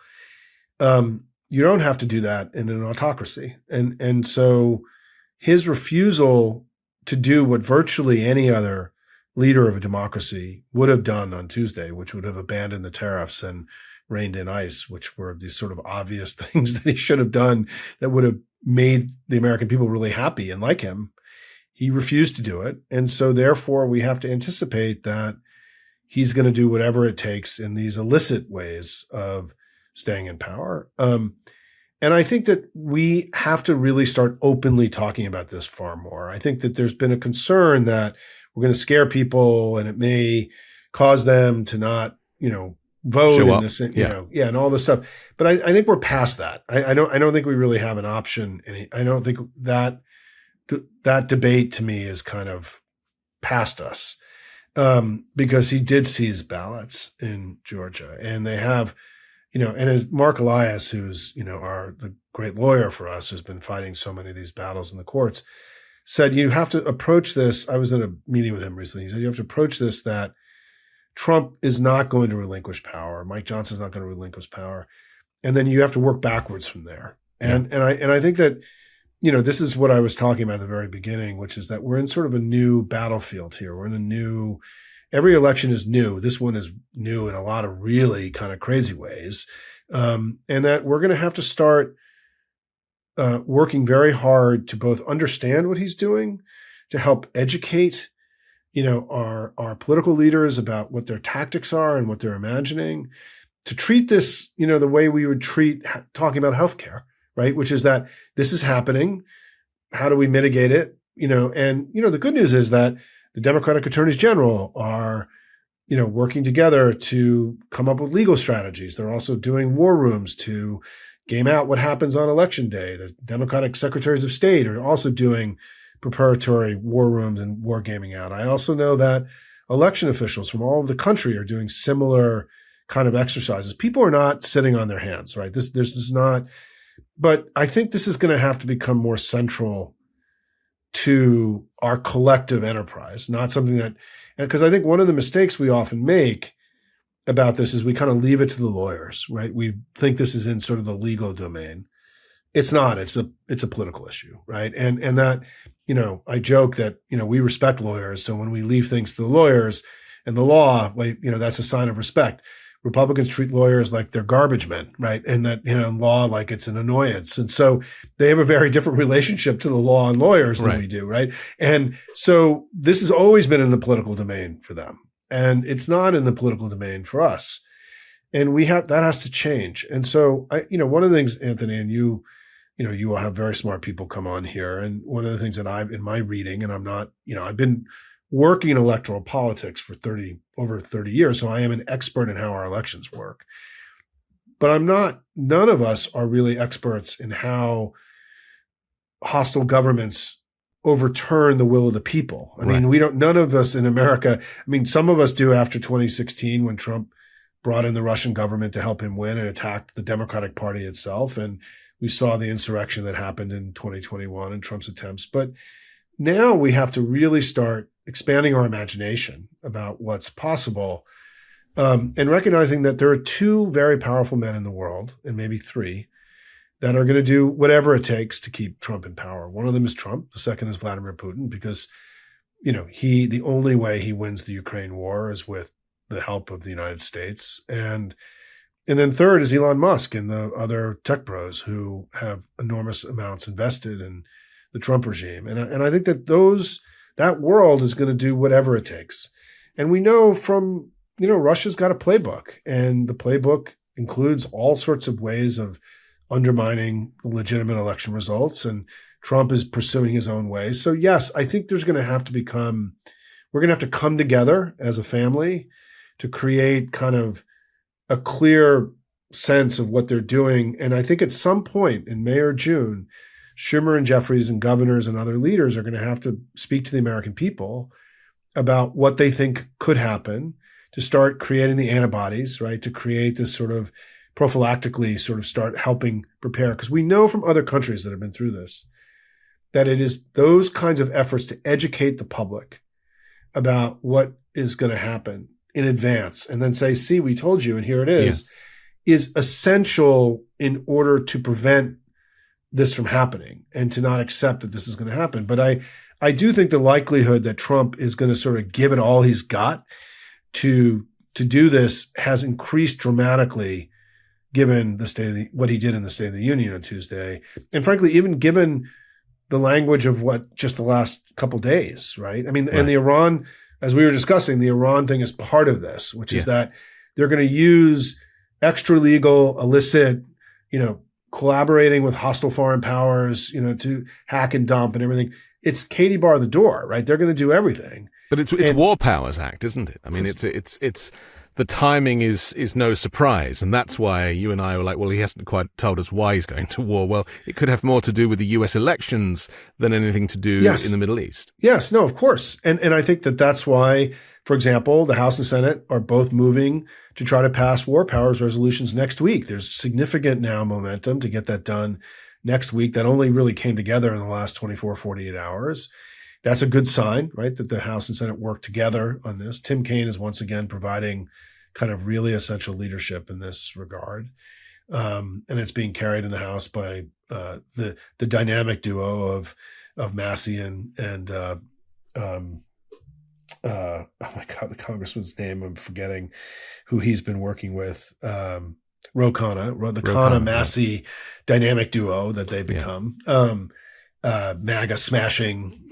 B: You don't have to do that in an autocracy. And so his refusal to do what virtually any other leader of a democracy would have done on Tuesday, which would have abandoned the tariffs and reined in ICE, which were these sort of obvious things that he should have done that would have made the American people really happy and like him. He refused to do it. And so therefore we have to anticipate that he's going to do whatever it takes in these illicit ways of staying in power. And I think that we have to really start openly talking about this far more. I think that there's been a concern that we're going to scare people and it may cause them to not, vote in this, and all this stuff. But I think we're past that. I don't think we really have an option. And I don't think that debate to me is kind of past us, because he did seize ballots in Georgia, and they have, and as Mark Elias, who's, the great lawyer for us, who's been fighting so many of these battles in the courts, said, you have to approach this. I was in a meeting with him recently. He said, you have to approach this that Trump is not going to relinquish power. Mike Johnson's not going to relinquish power. And then you have to work backwards from there. And I think that, this is what I was talking about at the very beginning, which is that we're in sort of a new battlefield here. We're in every election is new. This one is new in a lot of really kind of crazy ways. And that we're going to have to start working very hard to both understand what he's doing, to help educate, our political leaders about what their tactics are and what they're imagining, to treat this, the way we would treat talking about healthcare, right? Which is that this is happening. How do we mitigate it? And the good news is that the Democratic attorneys general are, working together to come up with legal strategies. They're also doing war rooms to game out what happens on election day. The Democratic secretaries of state are also doing preparatory war rooms and war gaming out. I also know that election officials from all over the country are doing similar kind of exercises. People are not sitting on their hands, right? This is not, but I think this is going to have to become more central to our collective enterprise, not something that, because I think one of the mistakes we often make about this is we kind of leave it to the lawyers, right? We think this is in sort of the legal domain. It's not. It's a political issue, right? And that, I joke that, we respect lawyers. So when we leave things to the lawyers and the law, that's a sign of respect. Republicans treat lawyers like they're garbage men, right? And that, law like it's an annoyance. And so they have a very different relationship to the law and lawyers than we do, right? And so this has always been in the political domain for them. And it's not in the political domain for us. And that has to change. And so one of the things, Anthony, and you will have very smart people come on here. And one of the things that in my reading, and I'm not, I've been working in electoral politics for over 30 years. So I am an expert in how our elections work, but none of us are really experts in how hostile governments overturn the will of the people. I mean, none of us in America, some of us do after 2016 when Trump brought in the Russian government to help him win and attacked the Democratic Party itself. And we saw the insurrection that happened in 2021 and Trump's attempts. But now we have to really start expanding our imagination about what's possible, and recognizing that there are two very powerful men in the world, and maybe three, that are going to do whatever it takes to keep Trump in power. One of them is Trump. The second is Vladimir Putin, because, the only way he wins the Ukraine war is with the help of the United States. And then third is Elon Musk and the other tech bros who have enormous amounts invested in the Trump regime. And I think that that world is going to do whatever it takes. And we know from, Russia's got a playbook, and the playbook includes all sorts of ways of undermining legitimate election results. And Trump is pursuing his own way. So yes, I think we're going to have to come together as a family to create kind of a clear sense of what they're doing. And I think at some point in May or June, Schumer and Jeffries and governors and other leaders are going to have to speak to the American people about what they think could happen, to start creating the antibodies, right? To create this sort of prophylactically sort of start helping prepare. Because we know from other countries that have been through this, that it is those kinds of efforts to educate the public about what is going to happen in advance and then say, see, we told you, and here it is essential in order to prevent this from happening and to not accept that this is going to happen. But I do think the likelihood that Trump is going to sort of give it all he's got to do this has increased dramatically given what he did in the State of the Union on Tuesday. And frankly, even given the language of what just the last couple days, right? And the Iran as we were discussing, the Iran thing is part of this, which is that they're going to use extra legal, illicit, collaborating with hostile foreign powers, to hack and dump and everything. It's Katie bar the door, right? They're going to do everything.
A: But it's War Powers Act, isn't it? I mean, it's the timing is no surprise, and that's why you and I were like, well, he hasn't quite told us why he's going to war. Well, it could have more to do with the U.S. elections than anything to do in the Middle East.
B: Yes, no, of course. And I think that's why, for example, the House and Senate are both moving to try to pass war powers resolutions next week. There's significant now momentum to get that done next week. That only really came together in the last 24, 48 hours. That's a good sign, right, that the House and Senate work together on this. Tim Kaine is once again providing kind of really essential leadership in this regard. And it's being carried in the House by the dynamic duo of Massey and oh my God, the congressman's name, I'm forgetting who he's been working with. Ro Khanna, the Khanna-Massey dynamic duo that they've become. MAGA smashing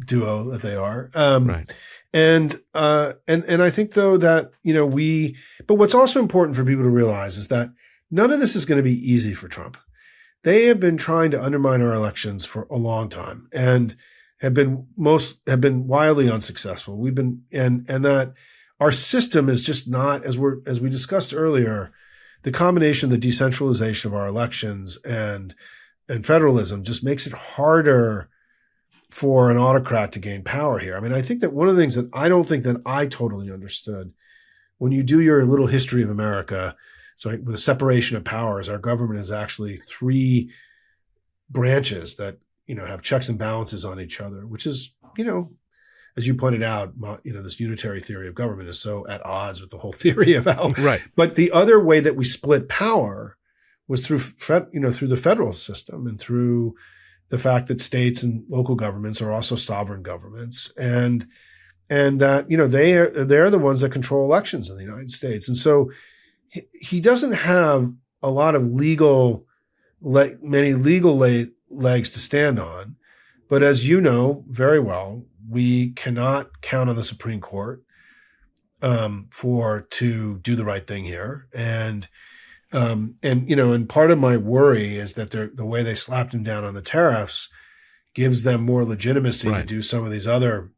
B: duo that they are.
A: Right.
B: And I think though that, but what's also important for people to realize is that none of this is going to be easy for Trump. They have been trying to undermine our elections for a long time and have been wildly unsuccessful. We've been, and that our system is just not, as we discussed earlier, the combination of the decentralization of our elections and federalism just makes it harder for an autocrat to gain power here. I mean, I think that one of the things that I don't think that I totally understood when you do your little history of America, so with the separation of powers, our government is actually three branches that, have checks and balances on each other, which is, as you pointed out, this unitary theory of government is so at odds with the whole theory of how.
A: Right.
B: But the other way that we split power was through the federal system and through the fact that states and local governments are also sovereign governments, and that they're the ones that control elections in the United States. And so he doesn't have a lot of many legal legs to stand on. But as you know very well, we cannot count on the Supreme Court to do the right thing here. And part of my worry is that the way they slapped him down on the tariffs gives them more legitimacy to do some of these other,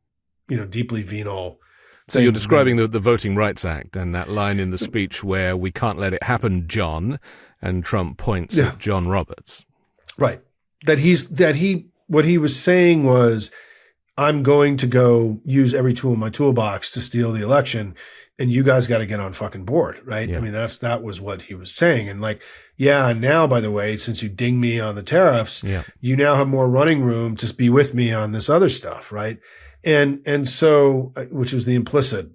B: deeply venal.
A: So you're describing the Voting Rights Act and that line in the speech where we can't let it happen, John, and Trump points at John Roberts.
B: Right. What he was saying was, I'm going to go use every tool in my toolbox to steal the election, and you guys got to get on fucking board, right? Yeah. I mean, that was what he was saying. And now, by the way, since you ding me on the tariffs, you now have more running room to be with me on this other stuff, right? And so, which was the implicit,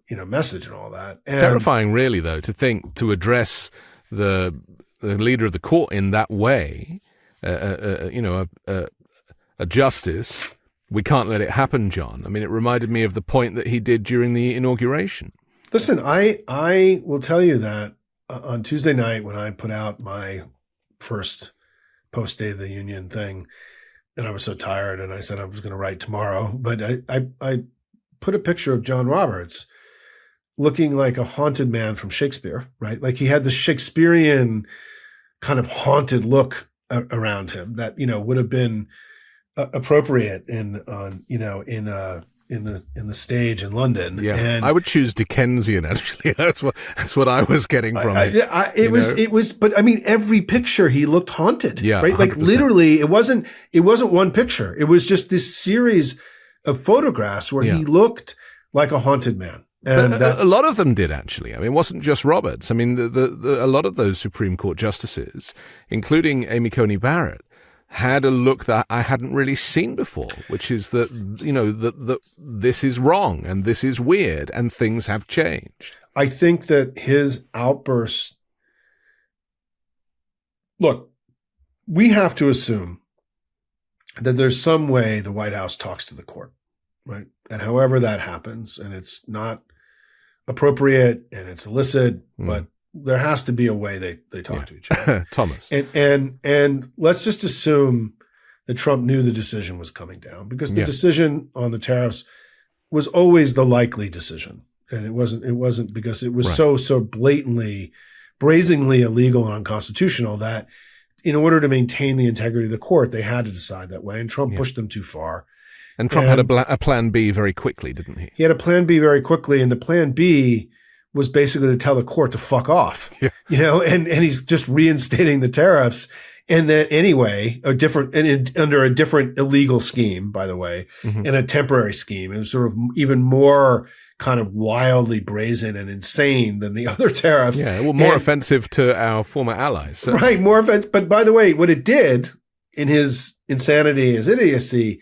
B: message and all that. And
A: terrifying, really, though, to address the leader of the court in that way, a justice. We can't let it happen, John. I mean, it reminded me of the point that he did during the inauguration.
B: Listen, I will tell you that on Tuesday night when I put out my first post-State of the Union thing, and I was so tired and I said I was going to write tomorrow, but I put a picture of John Roberts looking like a haunted man from Shakespeare, right? Like he had the Shakespearean kind of haunted look around him that, would have been appropriate in the stage in London.
A: Yeah,
B: and
A: I would choose Dickensian. Actually, that's what I was getting from it.
B: It was. But I mean, every picture he looked haunted.
A: Yeah,
B: right.
A: 100%.
B: Like literally, it wasn't one picture. It was just this series of photographs where he looked like a haunted man. And
A: a lot of them did, actually. I mean, it wasn't just Roberts. I mean, a lot of those Supreme Court justices, including Amy Coney Barrett, had a look that I hadn't really seen before, which is that, that this is wrong and this is weird and things have changed.
B: I think that his outburst, look, we have to assume that there's some way the White House talks to the court, right? And however that happens, and it's not appropriate and it's illicit, but there has to be a way they talk to each other.
A: Thomas.
B: And let's just assume that Trump knew the decision was coming down, because the decision on the tariffs was always the likely decision. And it wasn't because it was
A: right.
B: so blatantly, brazenly illegal and unconstitutional that in order to maintain the integrity of the court, they had to decide that way. And Trump pushed them too far.
A: And Trump had a plan B very quickly, didn't he?
B: He had a plan B very quickly. And the plan B was basically to tell the court to fuck off, and he's just reinstating the tariffs. And then anyway, under a different illegal scheme, by the way, and a temporary scheme. It was sort of even more kind of wildly brazen and insane than the other tariffs.
A: Yeah, well, more offensive to our former allies. So.
B: Right, more offensive. But by the way, what it did in his insanity, his idiocy,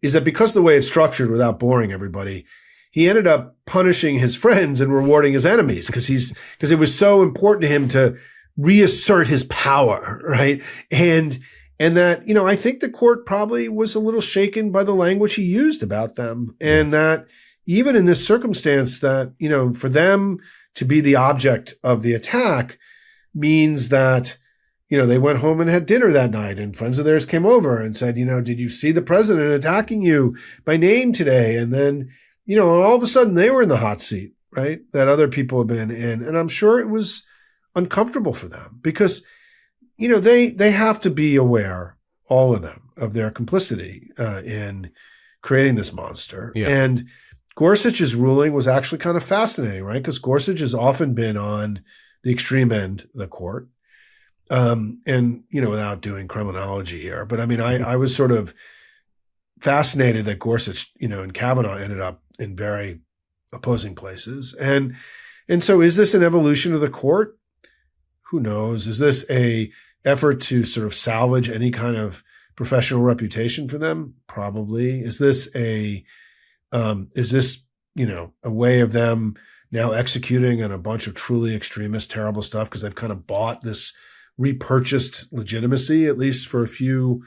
B: is that because of the way it's structured, without boring everybody, he ended up punishing his friends and rewarding his enemies because it was so important to him to reassert his power, right? And that, I think the court probably was a little shaken by the language he used about them. And that even in this circumstance that, for them to be the object of the attack means that, they went home and had dinner that night and friends of theirs came over and said, did you see the president attacking you by name today? And then, all of a sudden they were in the hot seat, right? That other people have been in. And I'm sure it was uncomfortable for them because, they have to be aware, all of them, of their complicity in creating this monster. Yeah. And Gorsuch's ruling was actually kind of fascinating, right? Because Gorsuch has often been on the extreme end of the court. And, without doing criminology here, but I mean, I was sort of fascinated that Gorsuch, and Kavanaugh ended up in very opposing places. And so is this an evolution of the court? Who knows? Is this a effort to sort of salvage any kind of professional reputation for them? Probably. Is this a way of them now executing on a bunch of truly extremist, terrible stuff because they've kind of bought this repurchased legitimacy, at least for a few,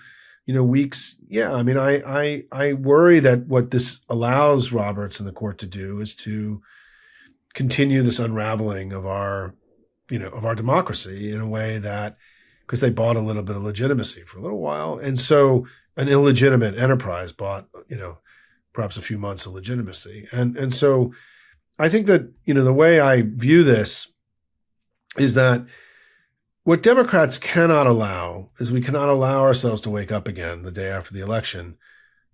B: weeks? Yeah. I mean, I worry that what this allows Roberts and the court to do is to continue this unraveling of our democracy in a way that, because they bought a little bit of legitimacy for a little while. And so an illegitimate enterprise bought, perhaps a few months of legitimacy. And so I think that, the way I view this is that what Democrats cannot allow is we cannot allow ourselves to wake up again the day after the election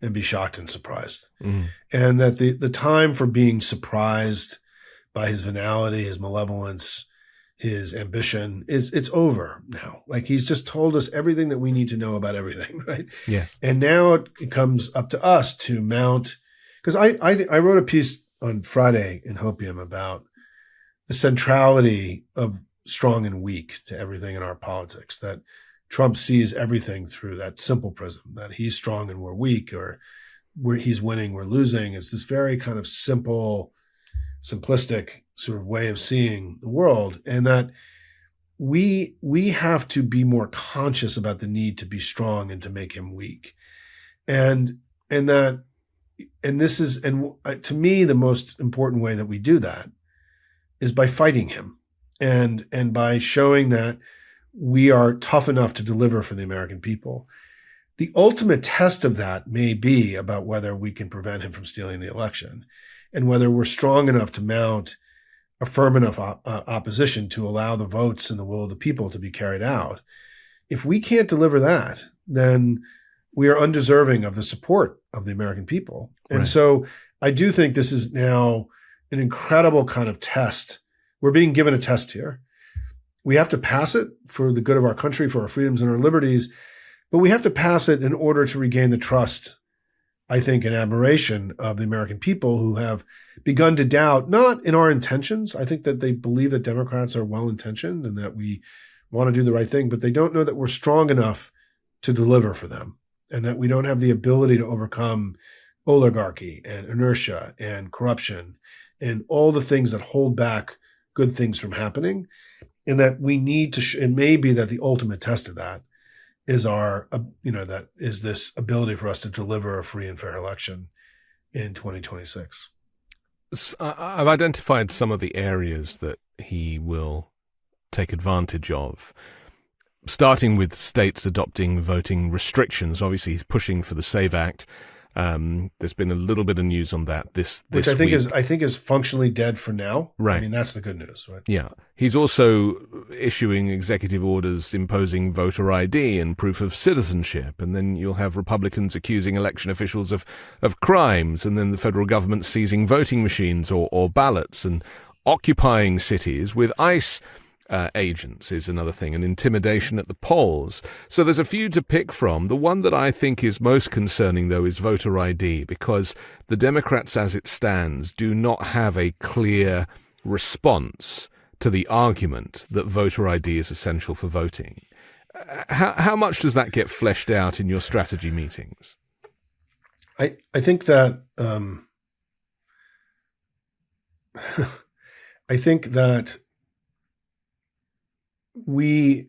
B: and be shocked and surprised. Mm. And that the time for being surprised by his venality, his malevolence, his ambition it's over now. Like he's just told us everything that we need to know about everything, right?
A: Yes.
B: And now it comes up to us to mount, because I wrote a piece on Friday in Hopium about the centrality of strong and weak to everything in our politics, that Trump sees everything through that simple prism, that he's strong and we're weak, or he's winning, we're losing. It's this very kind of simplistic sort of way of seeing the world. And that we have to be more conscious about the need to be strong and to make him weak. And to me, the most important way that we do that is by fighting him. And by showing that we are tough enough to deliver for the American people. The ultimate test of that may be about whether we can prevent him from stealing the election and whether we're strong enough to mount a firm enough opposition to allow the votes and the will of the people to be carried out. If we can't deliver that, then we are undeserving of the support of the American people. And right. So I do think this is now an incredible kind of test. We're being given a test here. We have to pass it for the good of our country, for our freedoms and our liberties, but we have to pass it in order to regain the trust, I think, and admiration of the American people who have begun to doubt, not in our intentions. I think that they believe that Democrats are well-intentioned and that we want to do the right thing, but they don't know that we're strong enough to deliver for them and that we don't have the ability to overcome oligarchy and inertia and corruption and all the things that hold back good things from happening, and that we need to, it may be that the ultimate test of that is that is this ability for us to deliver a free and fair election in 2026.
A: I've identified some of the areas that he will take advantage of, starting with states adopting voting restrictions. Obviously, he's pushing for the SAVE Act. There's been a little bit of news on that this
B: which I think
A: week.
B: is functionally dead for now.
A: Right.
B: I mean, that's the good news, right?
A: Yeah. He's also issuing executive orders imposing voter ID and proof of citizenship. And then you'll have Republicans accusing election officials of crimes, and then the federal government seizing voting machines or ballots and occupying cities with ICE agents is another thing, and intimidation at the polls. So there's a few to pick from. The one that I think is most concerning, though, is voter ID, because the Democrats, as it stands, do not have a clear response to the argument that voter ID is essential for voting. How much does that get fleshed out in your strategy meetings?
B: I think that I think that we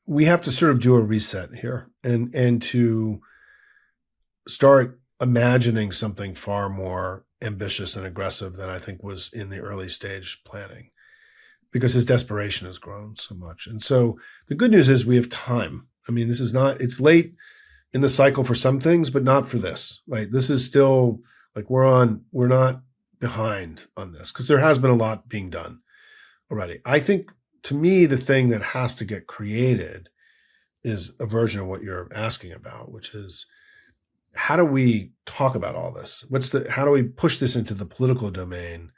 B: have to sort of do a reset here and to start imagining something far more ambitious and aggressive than I think was in the early stage planning, because his desperation has grown so much. And so the good news is we have time. I mean, it's late in the cycle for some things, but not for this, right? This is still like we're not behind on this, because there has been a lot being done already. I think, to me, the thing that has to get created is a version of what you're asking about, which is, how do we talk about all this? How do we push this into the political domain,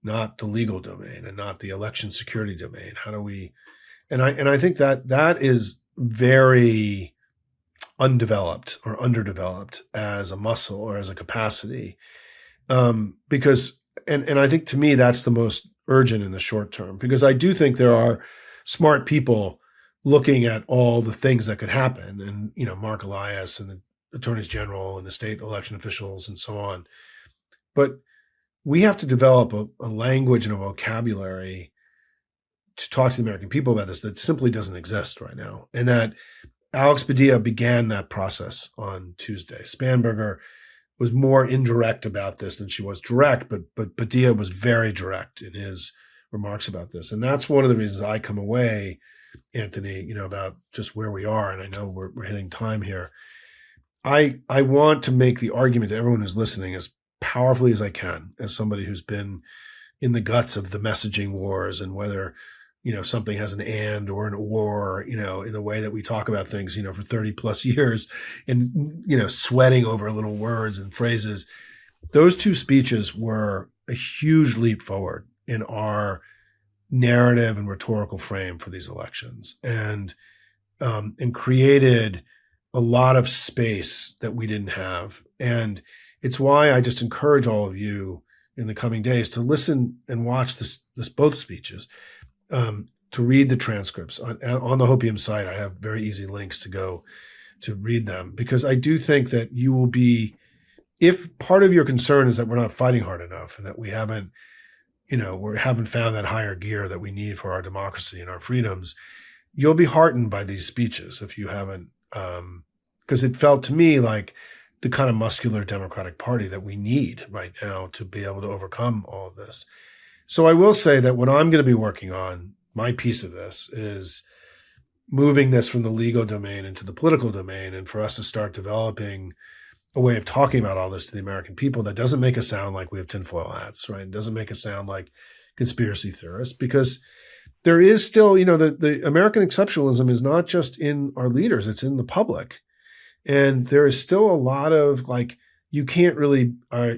B: not the legal domain, and not the election security domain? How do we? And I think that is very undeveloped or underdeveloped as a muscle or as a capacity, because I think, to me, that's the most urgent in the short term, because I do think there are smart people looking at all the things that could happen, and Mark Elias and the attorneys general and the state election officials and so on. But we have to develop a language and a vocabulary to talk to the American people about this that simply doesn't exist right now, and that Alex Padilla began that process on Tuesday. Spanberger was more indirect about this than she was direct, but Padilla was very direct in his remarks about this. And that's one of the reasons I come away, Anthony, about just where we are. And I know we're hitting time here. I want to make the argument to everyone who's listening as powerfully as I can, as somebody who's been in the guts of the messaging wars, and whether something has an and or an or, in the way that we talk about things, for 30 plus years, and, sweating over little words and phrases. Those two speeches were a huge leap forward in our narrative and rhetorical frame for these elections, and created a lot of space that we didn't have. And it's why I just encourage all of you in the coming days to listen and watch both speeches. To read the transcripts on the Hopium site. I have very easy links to go to read them, because I do think that you will be, if part of your concern is that we're not fighting hard enough and that we haven't found that higher gear that we need for our democracy and our freedoms, you'll be heartened by these speeches if you haven't, because it felt to me like the kind of muscular Democratic Party that we need right now to be able to overcome all of this. So I will say that what I'm going to be working on, my piece of this, is moving this from the legal domain into the political domain, and for us to start developing a way of talking about all this to the American people that doesn't make us sound like we have tinfoil hats, right? It doesn't make us sound like conspiracy theorists, because there is still, the American exceptionalism is not just in our leaders, it's in the public. And there is still a lot of you can't really, oh,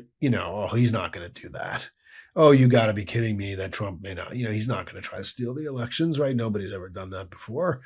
B: he's not going to do that. Oh, you got to be kidding me that Trump may not, he's not going to try to steal the elections, right? Nobody's ever done that before.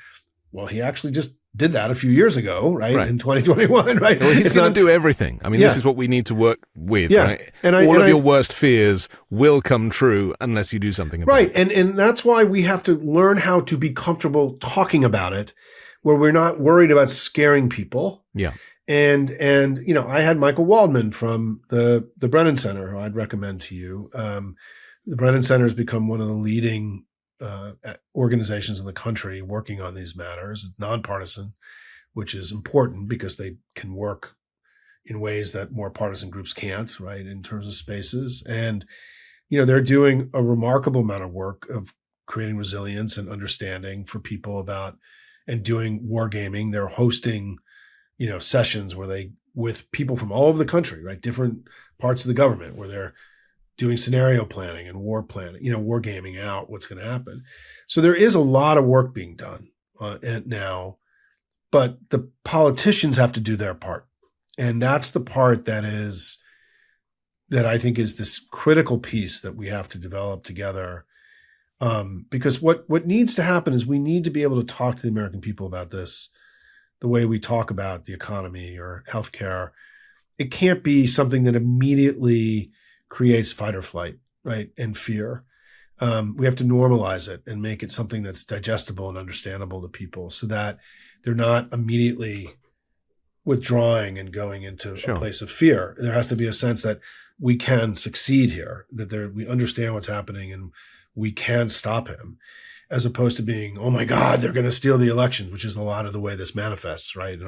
B: Well, he actually just did that a few years ago, right? In 2021, right?
A: Well, he's going to do everything. I mean, This is what we need to work with, right? And all of your worst fears will come true unless you do something about it.
B: Right. And that's why we have to learn how to be comfortable talking about it, where we're not worried about scaring people.
A: Yeah.
B: And I had Michael Waldman from the Brennan Center, who I'd recommend to you. The Brennan Center has become one of the leading organizations in the country working on these matters. It's nonpartisan, which is important because they can work in ways that more partisan groups can't, right, in terms of spaces. And, they're doing a remarkable amount of work of creating resilience and understanding for people about, and doing wargaming. They're hosting sessions where they with people from all over the country, right? Different parts of the government where they're doing scenario planning and war planning, war gaming out what's going to happen. So there is a lot of work being done now, but the politicians have to do their part. And that's the part that I think is this critical piece that we have to develop together. Because what needs to happen is we need to be able to talk to the American people about this the way we talk about the economy or healthcare. It can't be something that immediately creates fight or flight, right, and fear. We have to normalize it and make it something that's digestible and understandable to people so that they're not immediately withdrawing and going into a place of fear. There has to be a sense that we can succeed here, that we understand what's happening and we can stop him, as opposed to being, oh my God, they're going to steal the elections, which is a lot of the way this manifests, right?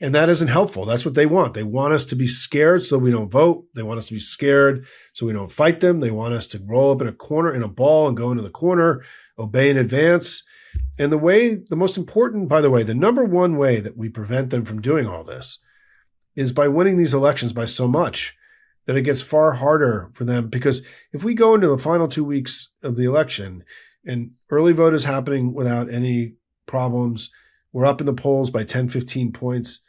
B: And that isn't helpful. That's what they want. They want us to be scared so we don't vote. They want us to be scared so we don't fight them. They want us to roll up in a corner in a ball and go into the corner, obey in advance. And the most important, by the way, the number one way that we prevent them from doing all this is by winning these elections by so much that it gets far harder for them. Because if we go into the final 2 weeks of the election and early vote is happening without any problems, we're up in the polls by 10, 15 points,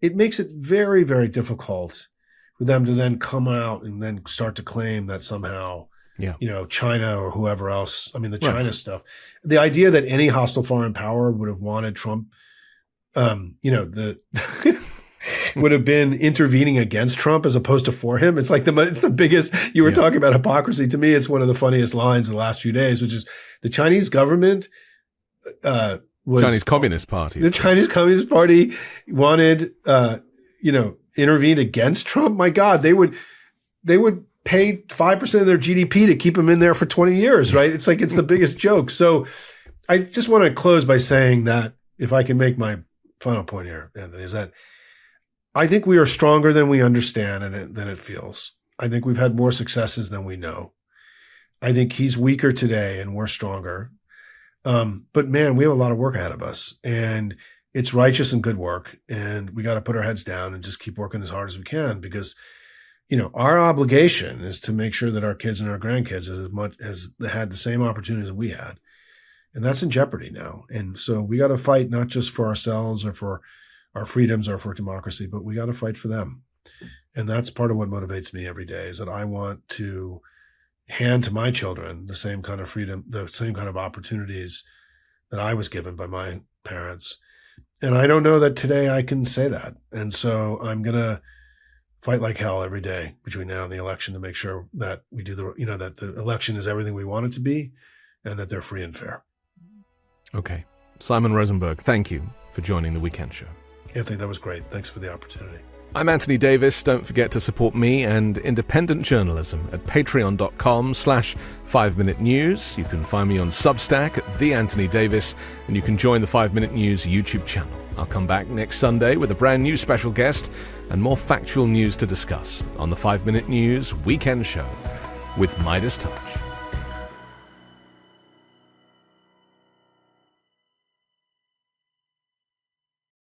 B: it makes it very, very difficult for them to then come out and then start to claim that somehow, China or whoever else, China stuff, the idea that any hostile foreign power would have wanted Trump, would have been intervening against Trump as opposed to for him. It's like it's the biggest, you were talking about hypocrisy. To me, it's one of the funniest lines of the last few days, which is the Chinese government,
A: Chinese Communist Party.
B: The Chinese Communist Party wanted, intervene against Trump. My God, they would pay 5% of their GDP to keep him in there for 20 years, right? It's like, it's the biggest joke. So I just want to close by saying that, if I can make my final point here, Anthony, is that I think we are stronger than we understand and than it feels. I think we've had more successes than we know. I think he's weaker today and we're stronger. But man, we have a lot of work ahead of us, and it's righteous and good work. And we got to put our heads down and just keep working as hard as we can, because, our obligation is to make sure that our kids and our grandkids has had the same opportunities we had. And that's in jeopardy now. And so we got to fight not just for ourselves or for our freedoms or for democracy, but we got to fight for them. And that's part of what motivates me every day, is that I want to hand to my children the same kind of freedom, the same kind of opportunities that I was given by my parents. And I don't know that today I can say that. And so I'm going to fight like hell every day between now and the election to make sure that we do that the election is everything we want it to be, and that they're free and fair.
A: Okay. Simon Rosenberg, thank you for joining the Weekend Show.
B: Anthony, that was great. Thanks for the opportunity.
A: I'm Anthony Davis. Don't forget to support me and independent journalism at patreon.com/5 Minute News. You can find me on Substack at The Anthony Davis, and you can join the 5 Minute News YouTube channel. I'll come back next Sunday with a brand new special guest and more factual news to discuss on the 5 Minute News Weekend Show with Midas Touch.